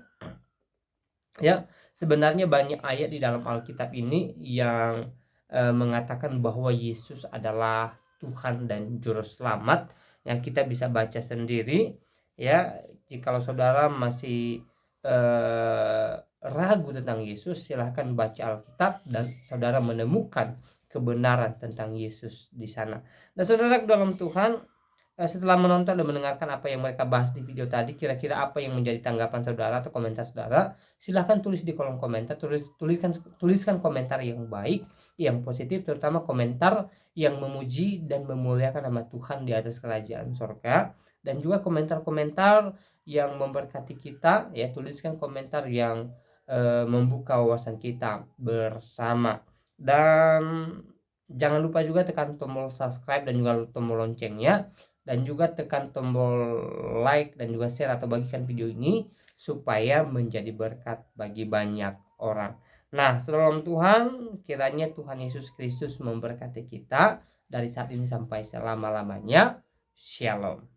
ya, sebenarnya banyak ayat di dalam Alkitab ini yang mengatakan bahwa Yesus adalah Tuhan dan Juru Selamat. Yang kita bisa baca sendiri, ya. Jikalau saudara masih ragu tentang Yesus, silahkan baca Alkitab dan saudara menemukan kebenaran tentang Yesus di sana. Dan saudara dalam Tuhan, setelah menonton dan mendengarkan apa yang mereka bahas di video tadi, kira-kira apa yang menjadi tanggapan saudara atau komentar saudara? Silahkan tulis di kolom komentar, tuliskan komentar yang baik, yang positif, terutama komentar yang memuji dan memuliakan nama Tuhan di atas kerajaan sorga, dan juga komentar-komentar yang memberkati kita, ya tuliskan komentar yang membuka wawasan kita bersama. Dan jangan lupa juga tekan tombol subscribe dan juga tombol loncengnya, dan juga tekan tombol like dan juga share atau bagikan video ini supaya menjadi berkat bagi banyak orang. Nah, saudara Tuhan, kiranya Tuhan Yesus Kristus memberkati kita dari saat ini sampai selama-lamanya. Shalom.